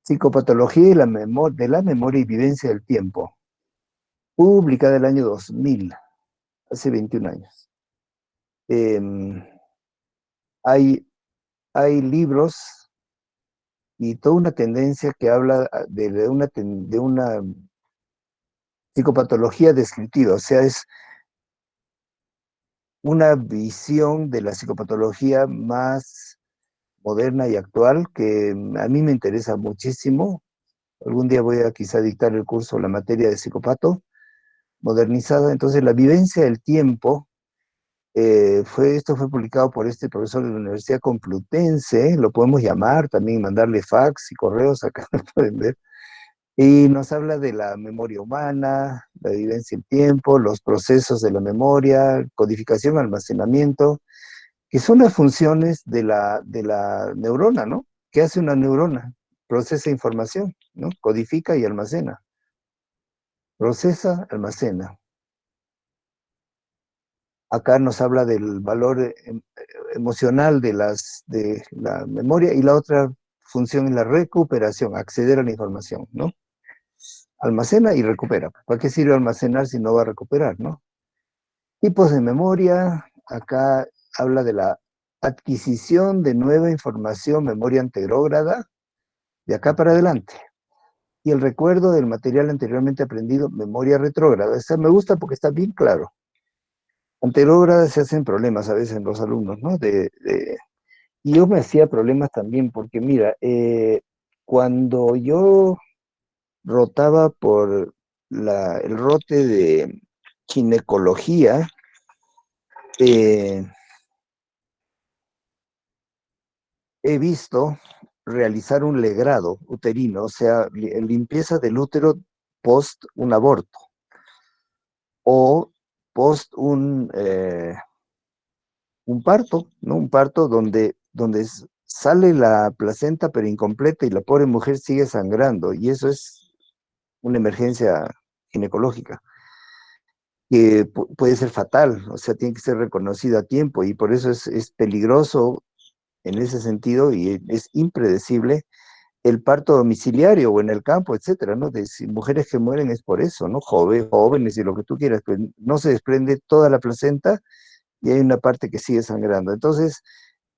Psicopatología de la memoria y vivencia del tiempo, publicada el año 2000, hace 21 años. Hay, hay libros y toda una tendencia que habla de una psicopatología descriptiva, o sea, es una visión de la psicopatología más moderna y actual que a mí me interesa muchísimo. Algún día voy a quizá dictar el curso, la materia de psicopato modernizada. Entonces, la vivencia del tiempo, esto fue publicado por este profesor de la Universidad Complutense, lo podemos llamar también, mandarle fax y correos, acá lo pueden ver. Y nos habla de la memoria humana, la vivencia del tiempo, los procesos de la memoria, codificación, almacenamiento, que son las funciones de la neurona, ¿no? ¿Qué hace una neurona? Procesa información, ¿no? Codifica y almacena. Procesa, almacena. Acá nos habla del valor emocional de la memoria y la otra función es la recuperación, acceder a la información, ¿no? Almacena y recupera. ¿Para qué sirve almacenar si no va a recuperar, no? Tipos de memoria, acá habla de la adquisición de nueva información, memoria anterógrada, de acá para adelante. Y el recuerdo del material anteriormente aprendido, memoria retrógrada. Esta me gusta porque está bien claro. Anterógrada se hacen problemas a veces en los alumnos, ¿no? Y yo me hacía problemas también porque, mira, cuando yo rotaba por el rote de ginecología, eh, he visto realizar un legrado uterino, o sea, limpieza del útero post un aborto o post un parto, ¿no? Un parto donde sale la placenta pero incompleta y la pobre mujer sigue sangrando y eso es una emergencia ginecológica que puede ser fatal, o sea, tiene que ser reconocida a tiempo y por eso es peligroso en ese sentido y es impredecible el parto domiciliario o en el campo, etcétera, ¿no? De si mujeres que mueren es por eso, ¿no? Jóvenes y lo que tú quieras, pues no se desprende toda la placenta y hay una parte que sigue sangrando. Entonces,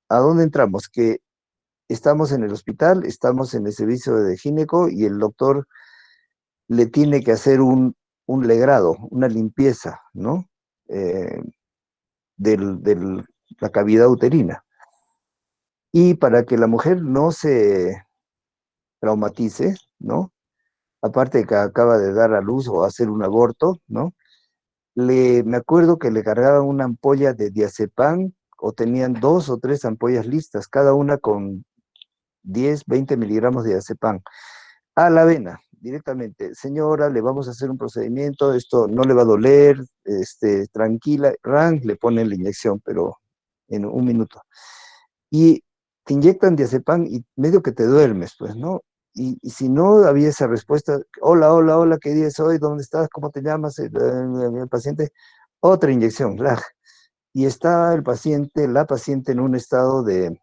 ¿a dónde entramos? Que estamos en el hospital, estamos en el servicio de gineco y el doctor le tiene que hacer un legrado, una limpieza, ¿no? Eh, de la cavidad uterina. Y para que la mujer no se traumatice, ¿no? Aparte de que acaba de dar a luz o hacer un aborto, ¿no? Me acuerdo que le cargaban una ampolla de diazepam o tenían 2 o 3 ampollas listas, cada una con 10, 20 miligramos de diazepam a la vena, directamente. Señora, le vamos a hacer un procedimiento, esto no le va a doler, tranquila, le ponen la inyección, pero en un minuto. Y te inyectan diazepam y medio que te duermes, pues, ¿no? Y si no había esa respuesta, hola, hola, hola, ¿qué día es hoy? ¿Dónde estás? ¿Cómo te llamas? El paciente, otra inyección, y está la paciente en un estado de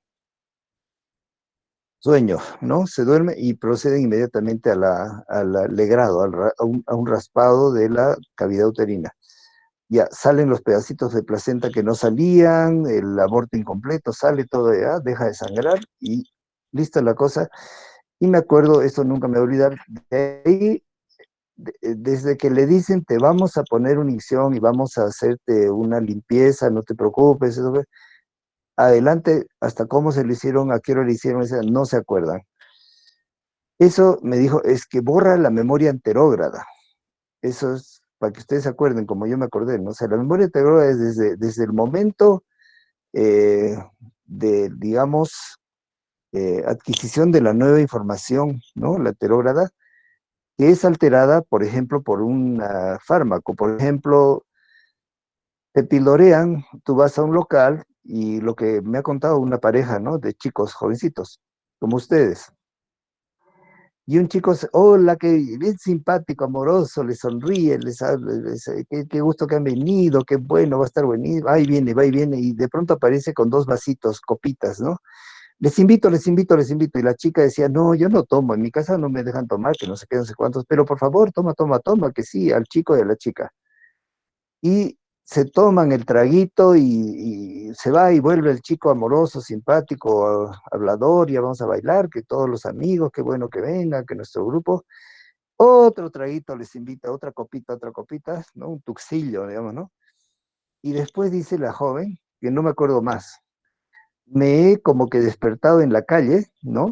sueño, ¿no? Se duerme y proceden inmediatamente al legrado, a un raspado de la cavidad uterina. Ya salen los pedacitos de placenta que no salían, el aborto incompleto, sale todo ya, deja de sangrar y lista la cosa. Y me acuerdo, esto nunca me voy a olvidar, de ahí desde que le dicen te vamos a poner una inyección y vamos a hacerte una limpieza, no te preocupes, eso adelante, hasta cómo se lo hicieron, a qué hora le hicieron, no se acuerdan. Eso me dijo, es que borra la memoria anterógrada. Eso es para que ustedes se acuerden, como yo me acordé, ¿no? O sea, la memoria anterógrada es desde el momento eh, de, digamos, adquisición de la nueva información, ¿no? La anterógrada, que es alterada, por ejemplo, por un fármaco. Por ejemplo, te pilorean, tú vas a un local y lo que me ha contado una pareja, ¿no? De chicos jovencitos, como ustedes. Y un chico, hola, que bien simpático, amoroso, le sonríe, les habla, qué gusto que han venido, qué bueno, va a estar buenísimo, ahí viene, va y viene, y de pronto aparece con dos vasitos, copitas, ¿no? Les invito, les invito, les invito. Y la chica decía, no, yo no tomo, en mi casa no me dejan tomar, que no sé qué, no sé cuántos, pero por favor, toma, toma, toma, que sí, al chico y a la chica. Y se toman el traguito y se va y vuelve el chico amoroso, simpático, hablador, ya vamos a bailar, que todos los amigos, qué bueno que vengan, que nuestro grupo, otro traguito les invita, otra copita, ¿no? Un tuxillo, digamos, ¿no? Y después dice la joven, que no me acuerdo más, me he como que despertado en la calle, ¿no?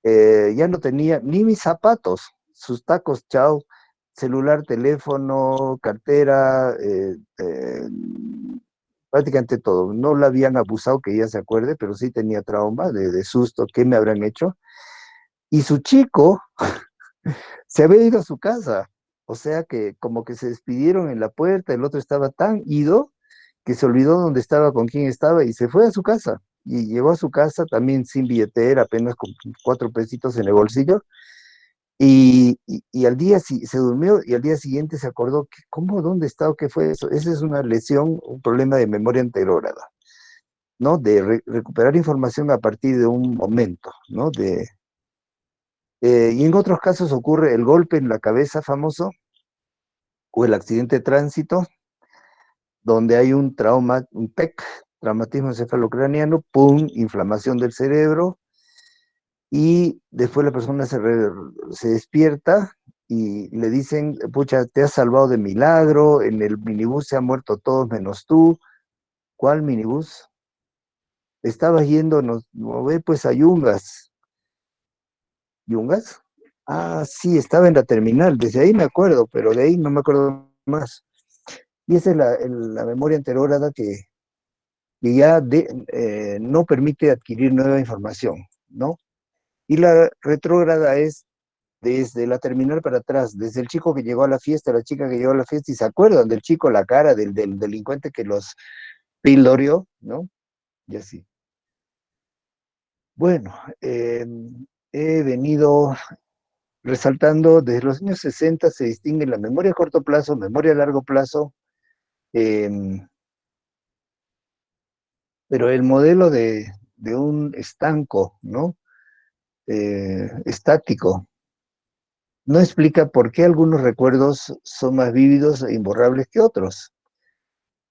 Ya no tenía ni mis zapatos, sus tacos, chao, celular, teléfono, cartera, prácticamente todo. No la habían abusado, que ella se acuerde, pero sí tenía trauma de susto, ¿qué me habrán hecho? Y su chico se había ido a su casa, o sea que como que se despidieron en la puerta, el otro estaba tan ido que se olvidó dónde estaba, con quién estaba y se fue a su casa. Y llegó a su casa también sin billetera, apenas con 4 pesitos en el bolsillo. Y al día se durmió y al día siguiente se acordó, ¿cómo, dónde está o qué fue eso? Esa es una lesión, un problema de memoria anterógrada, ¿no? De recuperar información a partir de un momento, ¿no? Y en otros casos ocurre el golpe en la cabeza famoso o el accidente de tránsito, donde hay un trauma, un TEC, traumatismo encefalocraniano, ¡pum!, inflamación del cerebro, y después la persona se despierta y le dicen, pucha, te has salvado de milagro, en el minibús se han muerto todos menos tú. ¿Cuál minibús? Estabas yendo, no ve, pues a Yungas. ¿Yungas? Ah, sí, estaba en la terminal, desde ahí me acuerdo, pero de ahí no me acuerdo más. Y esa es la memoria anterógrada que ya no permite adquirir nueva información, ¿no? Y la retrógrada es desde la terminal para atrás, desde el chico que llegó a la fiesta, la chica que llegó a la fiesta, y se acuerdan del chico, la cara del delincuente que los pilorió, ¿no? Y así. Bueno, he venido resaltando, desde los años 60 se distingue la memoria a corto plazo, memoria a largo plazo, pero el modelo de un estanco, ¿no? Estático, no explica por qué algunos recuerdos son más vívidos e imborrables que otros.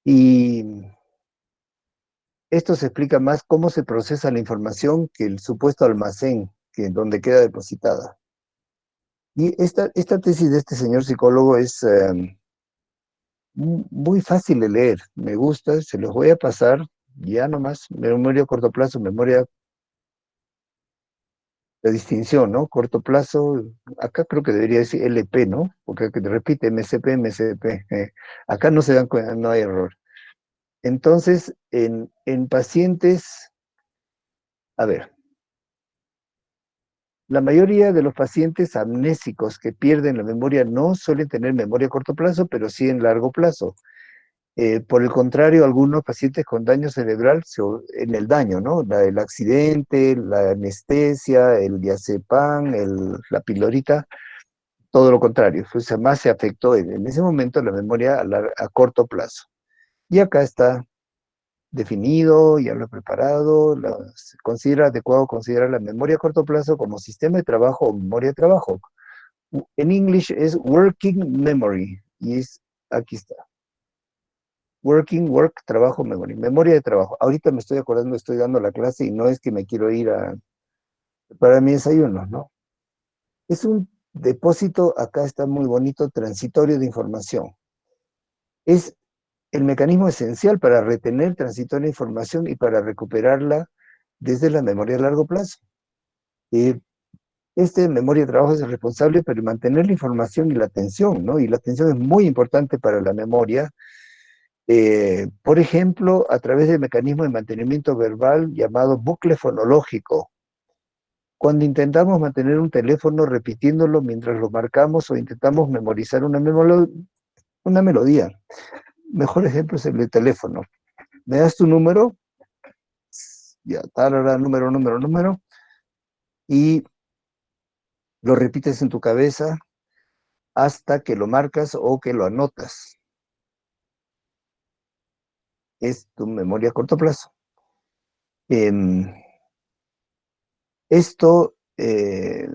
Y esto se explica más cómo se procesa la información que el supuesto almacén, que donde queda depositada. Y esta tesis de este señor psicólogo es muy fácil de leer, me gusta, se los voy a pasar ya nomás, memoria a corto plazo, memoria de distinción, ¿no? Corto plazo, acá creo que debería decir LP, ¿no? Porque repite MCP, MCP. Acá no se dan cuenta, no hay error. Entonces, en pacientes, a ver, la mayoría de los pacientes amnésicos que pierden la memoria no suelen tener memoria a corto plazo, pero sí en largo plazo. Por el contrario, algunos pacientes con daño cerebral, en el daño, ¿no? El accidente, la anestesia, el diazepam, la pilorita, todo lo contrario, o sea, más se afectó en ese momento la memoria a corto plazo. Y acá está definido, ya lo he preparado, se considera adecuado considerar la memoria a corto plazo como sistema de trabajo o memoria de trabajo. En English es working memory, y aquí está. Working, work, trabajo, memory. Memoria de trabajo. Ahorita me estoy acordando, estoy dando la clase y no es que me quiero ir para mi desayuno, ¿no? Es un depósito, acá está muy bonito, transitorio de información. Es el mecanismo esencial para retener transitoria información y para recuperarla desde la memoria a largo plazo. Memoria de trabajo es el responsable para mantener la información y la atención, ¿no? Y la atención es muy importante para la memoria. Por ejemplo, a través del mecanismo de mantenimiento verbal llamado bucle fonológico. Cuando intentamos mantener un teléfono repitiéndolo mientras lo marcamos o intentamos memorizar una melodía. Mejor ejemplo es el de teléfono. Me das tu número, ya, tarara, número, y lo repites en tu cabeza hasta que lo marcas o que lo anotas. Es tu memoria a corto plazo.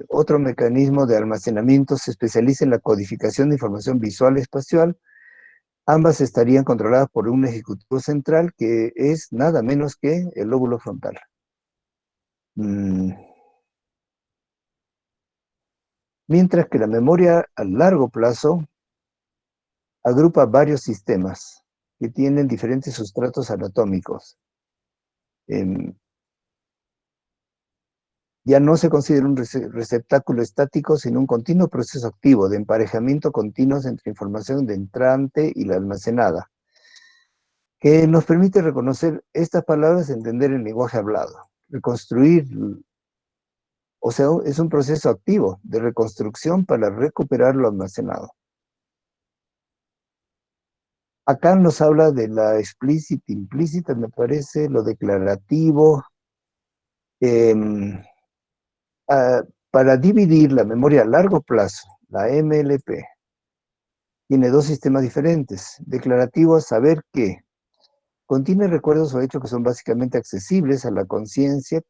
Otro mecanismo de almacenamiento se especializa en la codificación de información visual y espacial. Ambas estarían controladas por un ejecutivo central que es nada menos que el lóbulo frontal. Mientras que la memoria a largo plazo agrupa varios sistemas que tienen diferentes sustratos anatómicos. Ya no se considera un receptáculo estático, sino un continuo proceso activo de emparejamiento continuo entre información de entrante y la almacenada, que nos permite reconocer estas palabras y entender el lenguaje hablado. Reconstruir, o sea, es un proceso activo de reconstrucción para recuperar lo almacenado. Acá nos habla de la explícita, implícita, me parece, lo declarativo. Para dividir la memoria a largo plazo, la MLP, tiene dos sistemas diferentes. Declarativo a saber que contiene recuerdos o hechos que son básicamente accesibles a la conciencia.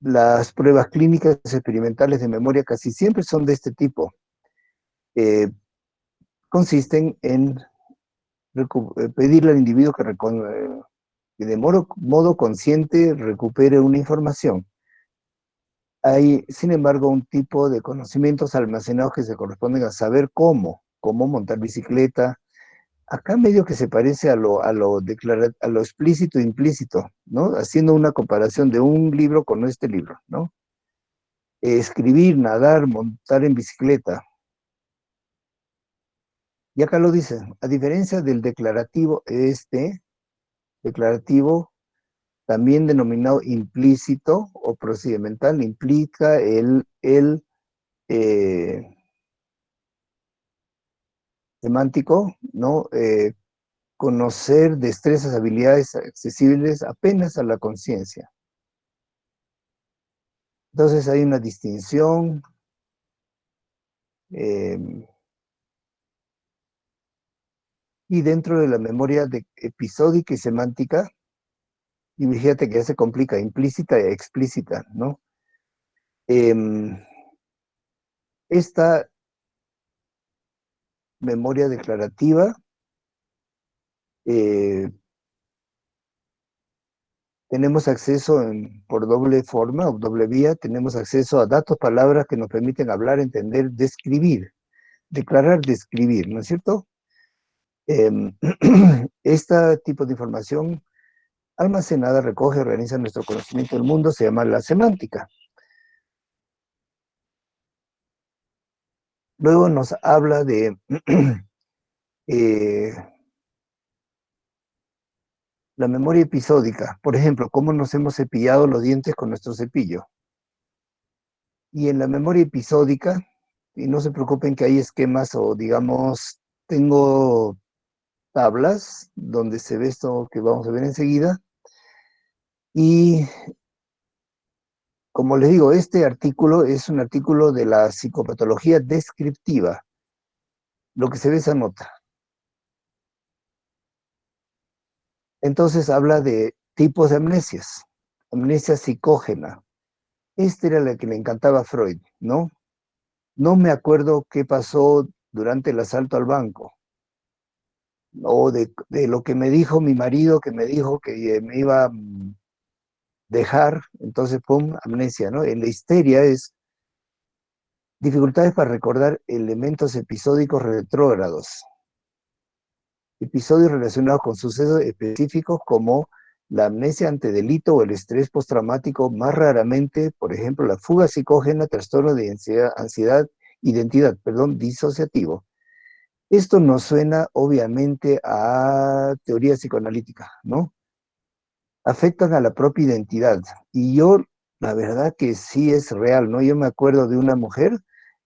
Las pruebas clínicas experimentales de memoria casi siempre son de este tipo. Consisten en pedirle al individuo que de modo consciente recupere una información. Hay, sin embargo, un tipo de conocimientos almacenados que se corresponden a saber cómo montar bicicleta. Acá medio que se parece a lo explícito e implícito, ¿no? Haciendo una comparación de un libro con este libro, ¿no? Escribir, nadar, montar en bicicleta. Y acá lo dice, a diferencia del declarativo, declarativo, también denominado implícito o procedimental, implica semántico, ¿no? Conocer destrezas, habilidades accesibles apenas a la conciencia. Entonces hay una distinción. Y dentro de la memoria episódica y semántica, y fíjate que ya se complica, implícita e explícita, ¿no? Esta memoria declarativa tenemos acceso por doble forma o doble vía, tenemos acceso a datos, palabras que nos permiten hablar, entender, describir, declarar, describir, ¿no es cierto? Este tipo de información almacenada, recoge, organiza nuestro conocimiento del mundo, se llama la semántica. Luego nos habla de la memoria episódica. Por ejemplo, cómo nos hemos cepillado los dientes con nuestro cepillo. Y en la memoria episódica, y no se preocupen que hay esquemas o digamos, tengo tablas donde se ve esto que vamos a ver enseguida. Y como les digo, este artículo es un artículo de la psicopatología descriptiva. Lo que se ve esa nota. Entonces habla de tipos de amnesias. Amnesia psicógena. Esta era la que le encantaba a Freud, ¿no? No me acuerdo qué pasó durante el asalto al banco. O de lo que me dijo mi marido, que me dijo que me iba a dejar. Entonces, pum, amnesia, ¿no? La histeria es Dificultades para recordar elementos episódicos retrógrados. Episodios relacionados con sucesos específicos como la amnesia ante delito o el estrés postraumático, más raramente, por ejemplo, la fuga psicógena, trastorno de identidad, disociativo. Esto nos suena obviamente a teoría psicoanalítica, ¿no? Afectan a la propia identidad. Y yo, la verdad que sí es real, ¿no? Yo me acuerdo de una mujer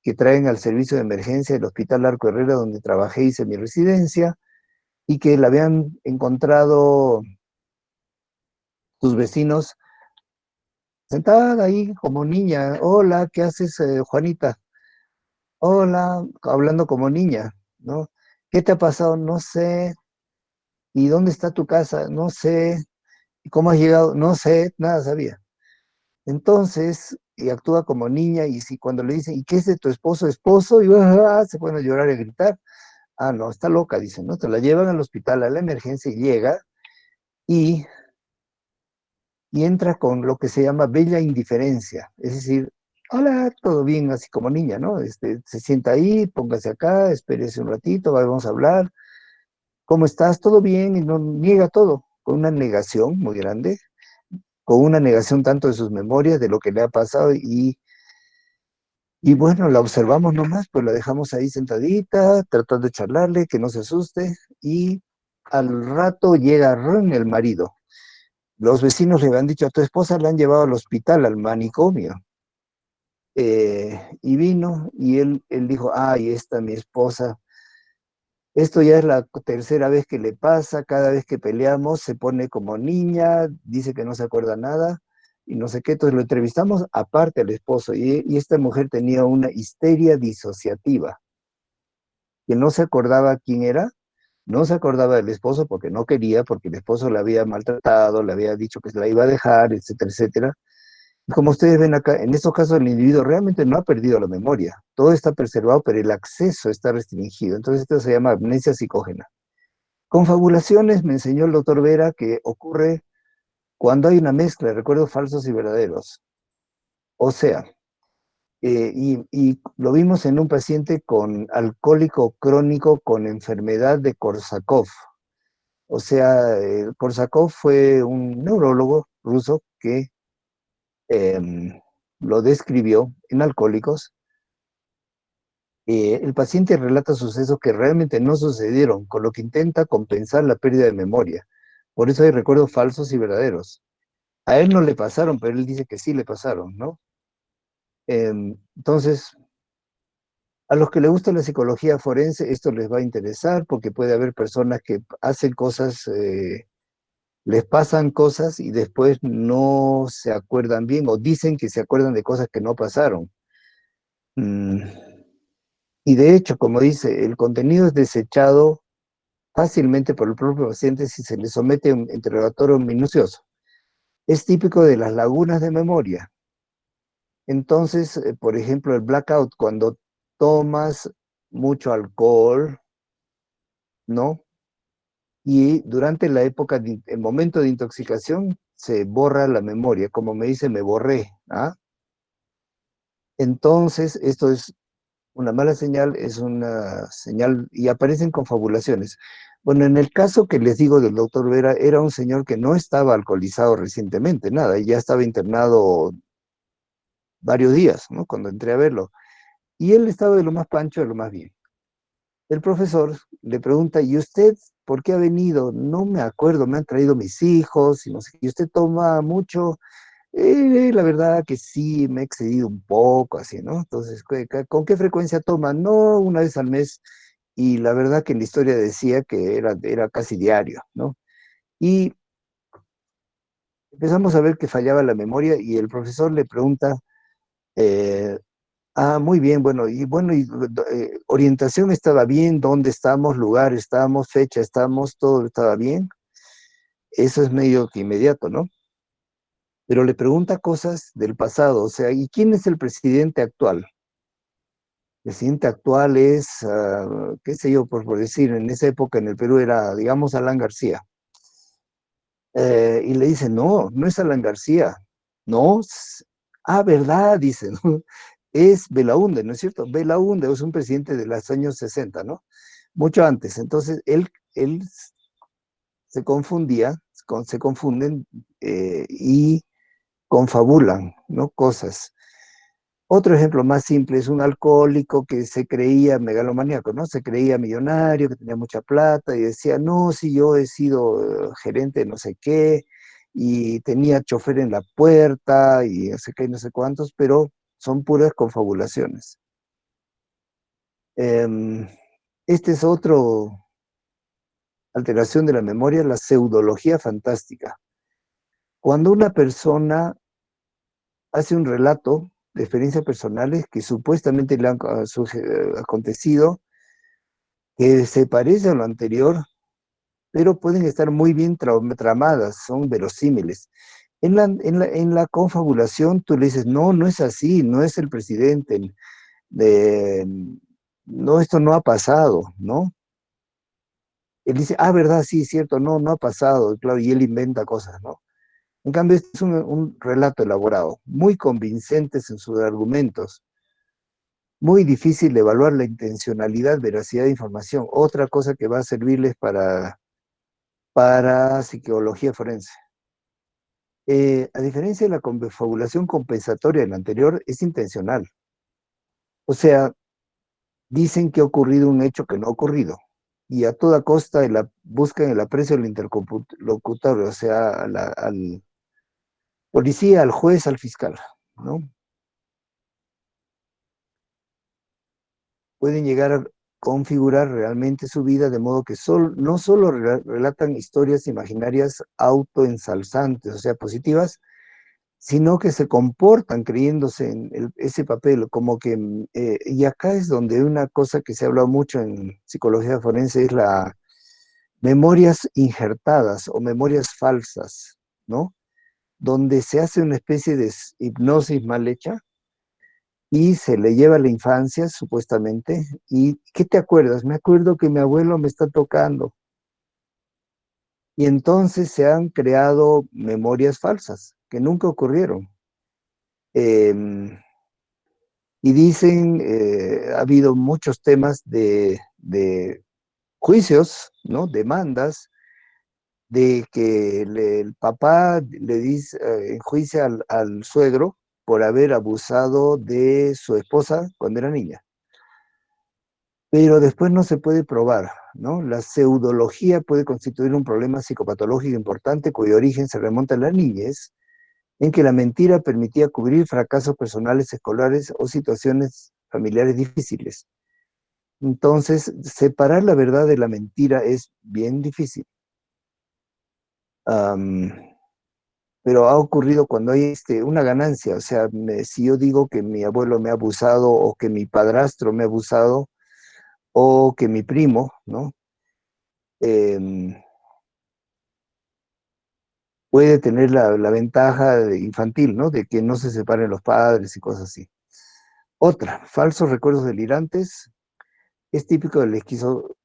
que traen al servicio de emergencia del Hospital Arco Herrera, donde trabajé, hice mi residencia, y que la habían encontrado sus vecinos sentada ahí como niña. Hola, ¿qué haces, Juanita? Hola, hablando como niña, ¿no? ¿Qué te ha pasado? No sé. ¿Y dónde está tu casa? No sé. ¿Y cómo has llegado? No sé, nada sabía. Entonces, y actúa como niña, y si cuando le dicen, ¿y qué es de tu esposo? Esposo, y se ponen a llorar y a gritar. Ah, no, está loca, dicen, ¿no? Te la llevan al hospital, a la emergencia, y llega, y y entra con lo que se llama bella indiferencia, es decir, hola, todo bien, así como niña, ¿no? Se sienta ahí, póngase acá, espérese un ratito, vamos a hablar, ¿cómo estás? ¿Todo bien? Y no niega todo, con una negación muy grande, con una negación tanto de sus memorias, de lo que le ha pasado, y bueno, la observamos nomás, pues la dejamos ahí sentadita, tratando de charlarle, que no se asuste, y al rato llega ron el marido. Los vecinos le habían dicho, a tu esposa la han llevado al hospital, al manicomio. Y vino y él dijo, ay, esta mi esposa, esto ya es la tercera vez que le pasa, cada vez que peleamos se pone como niña, dice que no se acuerda nada y no sé qué, entonces lo entrevistamos aparte al esposo y esta mujer tenía una histeria disociativa, que no se acordaba quién era, no se acordaba del esposo porque no quería, porque el esposo la había maltratado, le había dicho que se la iba a dejar, etcétera, etcétera. Como ustedes ven acá, en estos casos el individuo realmente no ha perdido la memoria, todo está preservado, pero el acceso está restringido. Entonces esto se llama amnesia psicógena. Confabulaciones, me enseñó el doctor Vera, que ocurre cuando hay una mezcla de recuerdos falsos y verdaderos. O sea, y lo vimos en un paciente con alcohólico crónico con enfermedad de Korsakov. O sea, Korsakov fue un neurólogo ruso que lo describió en Alcohólicos. El paciente relata sucesos que realmente no sucedieron, con lo que intenta compensar la pérdida de memoria. Por eso hay recuerdos falsos y verdaderos. A él no le pasaron, pero él dice que sí le pasaron, ¿no? Entonces, a los que les gusta la psicología forense, esto les va a interesar porque puede haber personas que hacen cosas, les pasan cosas y después no se acuerdan bien o dicen que se acuerdan de cosas que no pasaron. Mm, Y de hecho, como dice, el contenido es desechado fácilmente por el propio paciente si se le somete a un interrogatorio minucioso. Es típico de las lagunas de memoria. Entonces, por ejemplo, el blackout, cuando tomas mucho alcohol, ¿no? Y durante la época, el momento de intoxicación, se borra la memoria. Como me dice, me borré, ¿ah? Entonces, esto es una mala señal, es una señal y aparecen confabulaciones. Bueno, en el caso que les digo del doctor Vera, era un señor que no estaba alcoholizado recientemente, nada, y ya estaba internado varios días, ¿no? Cuando entré a verlo. Y él estaba de lo más pancho, de lo más bien. El profesor le pregunta, ¿y usted por qué ha venido? No me acuerdo, me han traído mis hijos, y no sé, ¿y usted toma mucho? La verdad que sí, me he excedido un poco, así, ¿no? Entonces, ¿con qué frecuencia toma? No, una vez al mes, y la verdad que en la historia decía que era casi diario, ¿no? Y empezamos a ver que fallaba la memoria y el profesor le pregunta, eh, muy bien, bueno, orientación estaba bien, dónde estamos, lugar estamos, fecha estamos, todo estaba bien. Eso es medio que inmediato, ¿no? Pero le pregunta cosas del pasado, o sea, ¿y quién es el presidente actual? El presidente actual es, qué sé yo, por decir, en esa época en el Perú era, digamos, Alan García. Y le dice, no, no es Alan García. No, ¿verdad? Dice, ¿no? es Belaúnde, ¿no es cierto? Belaúnde es un presidente de los años 60, ¿no? Mucho antes. Entonces, él se confundía, se confunden y confabulan, ¿no? Cosas. Otro ejemplo más simple es un alcohólico que se creía megalomaníaco, ¿no? Se creía millonario, que tenía mucha plata y decía, no, si yo he sido gerente de no sé qué y tenía chofer en la puerta y no sé qué y no sé cuántos, pero son puras confabulaciones. Em, este es otro alteración de la memoria, la pseudología fantástica. Cuando una persona hace un relato de experiencias personales que supuestamente le han acontecido, que se parece a lo anterior, pero pueden estar muy bien tramadas, son verosímiles. En la confabulación tú le dices, no, no es así, no es el presidente, de, no, esto no ha pasado, ¿no? Él dice, ah, verdad, sí, cierto, no, no ha pasado, claro, y él inventa cosas, ¿no? En cambio, este es un relato elaborado, muy convincentes en sus argumentos, muy difícil de evaluar la intencionalidad, veracidad de información. Otra cosa que va a servirles para psicología forense. A diferencia de la confabulación compensatoria del anterior, es intencional. O sea, dicen que ha ocurrido un hecho que no ha ocurrido. Y a toda costa buscan el aprecio del interlocutor, o sea, al policía, al juez, al fiscal, ¿no? Pueden llegar a configurar realmente su vida de modo que no solo relatan historias imaginarias autoensalzantes, o sea, positivas, sino que se comportan creyéndose en ese papel, como que, y acá es donde una cosa que se ha hablado mucho en psicología forense es la memorias injertadas o memorias falsas, ¿no? Donde se hace una especie de hipnosis mal hecha y se le lleva a la infancia, supuestamente, y ¿qué te acuerdas? Me acuerdo que mi abuelo me está tocando. Y entonces se han creado memorias falsas que nunca ocurrieron. Y dicen, ha habido muchos temas de juicios, ¿no? Demandas, de que el papá le dice, enjuicia al suegro por haber abusado de su esposa cuando era niña. Pero después no se puede probar, ¿no? La pseudología puede constituir un problema psicopatológico importante cuyo origen se remonta a la niñez, en que la mentira permitía cubrir fracasos personales, escolares o situaciones familiares difíciles. Entonces, separar la verdad de la mentira es bien difícil. Am, pero ha ocurrido cuando hay una ganancia, o sea, si yo digo que mi abuelo me ha abusado o que mi padrastro me ha abusado o que mi primo, ¿no? Em, puede tener la ventaja infantil, ¿no? De que no se separen los padres y cosas así. Otra, falsos recuerdos delirantes, es típico de la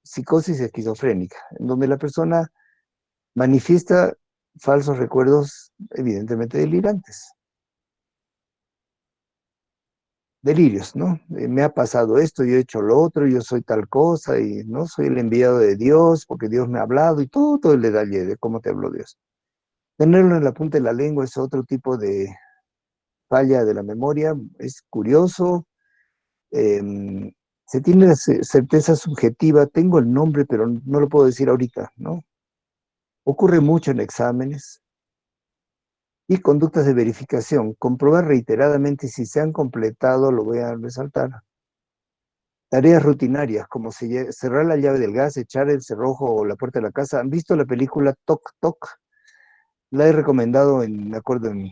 psicosis esquizofrénica, en donde la persona manifiesta falsos recuerdos evidentemente delirantes. Delirios, ¿no? Me ha pasado esto, yo he hecho lo otro, yo soy tal cosa y no soy el enviado de Dios porque Dios me ha hablado y todo el detalle de cómo te habló Dios. Tenerlo en la punta de la lengua es otro tipo de falla de la memoria, es curioso. Se tiene la certeza subjetiva, tengo el nombre, pero no lo puedo decir ahorita, ¿no? Ocurre mucho en exámenes y conductas de verificación. Comprobar reiteradamente si se han completado, lo voy a resaltar. Tareas rutinarias, como cerrar la llave del gas, echar el cerrojo o la puerta de la casa. ¿Han visto la película Toc Toc? La he recomendado, me acuerdo, en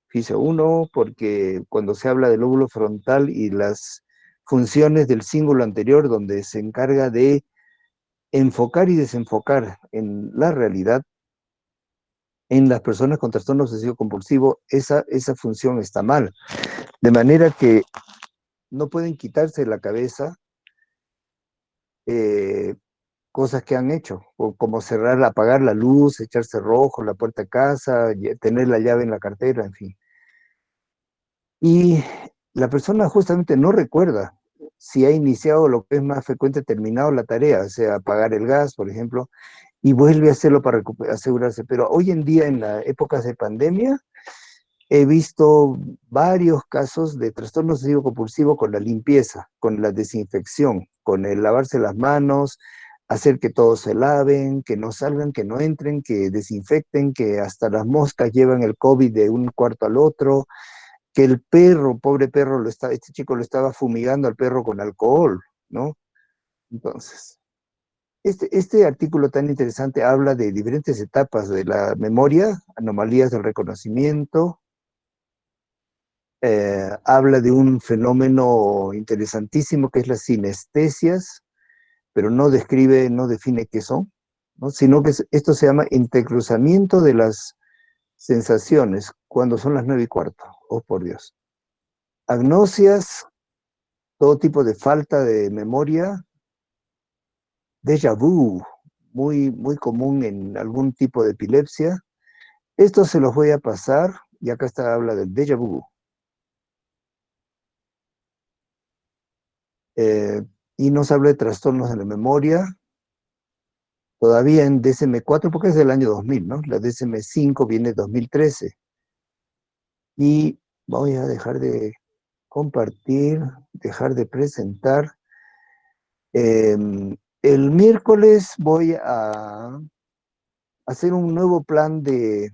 FISA 1, porque cuando se habla del lóbulo frontal y las funciones del cíngulo anterior, donde se encarga de enfocar y desenfocar en la realidad, en las personas con trastorno obsesivo compulsivo, esa función está mal. De manera que no pueden quitarse de la cabeza cosas que han hecho, como cerrar, apagar la luz, echarse rojo, la puerta a casa, tener la llave en la cartera, en fin. Y la persona justamente no recuerda si ha iniciado lo que es más frecuente, terminado la tarea, o sea, apagar el gas, por ejemplo, y vuelve a hacerlo para asegurarse. Pero hoy en día, en las épocas de pandemia, he visto varios casos de trastorno obsesivo compulsivo con la limpieza, con la desinfección, con el lavarse las manos, hacer que todos se laven, que no salgan, que no entren, que desinfecten, que hasta las moscas llevan el COVID de un cuarto al otro, que el perro, pobre perro, este chico lo estaba fumigando al perro con alcohol, ¿no? Entonces, este artículo tan interesante habla de diferentes etapas de la memoria, anomalías del reconocimiento, habla de un fenómeno interesantísimo que es las sinestesias, pero no describe, no define qué son, ¿no? Sino que esto se llama intercruzamiento de las sensaciones cuando son las 9:15. Oh, por Dios. Agnosias, todo tipo de falta de memoria, déjà vu, muy común en algún tipo de epilepsia. Esto se los voy a pasar, y acá habla del déjà vu. Y nos habla de trastornos de la memoria, todavía en DSM-4, porque es del año 2000, ¿no? La DSM-5 viene de 2013. Y voy a dejar de compartir, dejar de presentar. El miércoles voy a hacer un nuevo plan de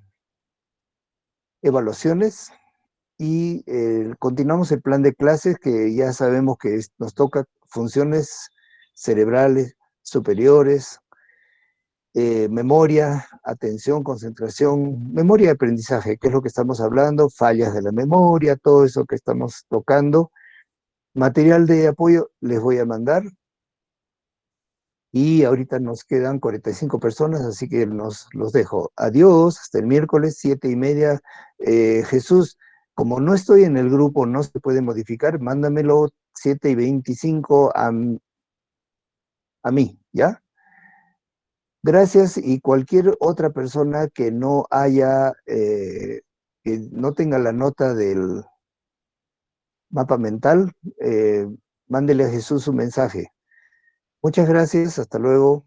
evaluaciones y continuamos el plan de clases que ya sabemos que nos toca funciones cerebrales superiores, memoria, atención, concentración, memoria y aprendizaje, que es lo que estamos hablando, fallas de la memoria, todo eso que estamos tocando. Material de apoyo les voy a mandar. Y ahorita nos quedan 45 personas, así que los dejo. Adiós, hasta el miércoles, 7:30. Jesús, como no estoy en el grupo, no se puede modificar, mándamelo 7:25 a mí, ¿ya? Gracias, y cualquier otra persona que no que no tenga la nota del mapa mental, mándele a Jesús un mensaje. Muchas gracias, hasta luego.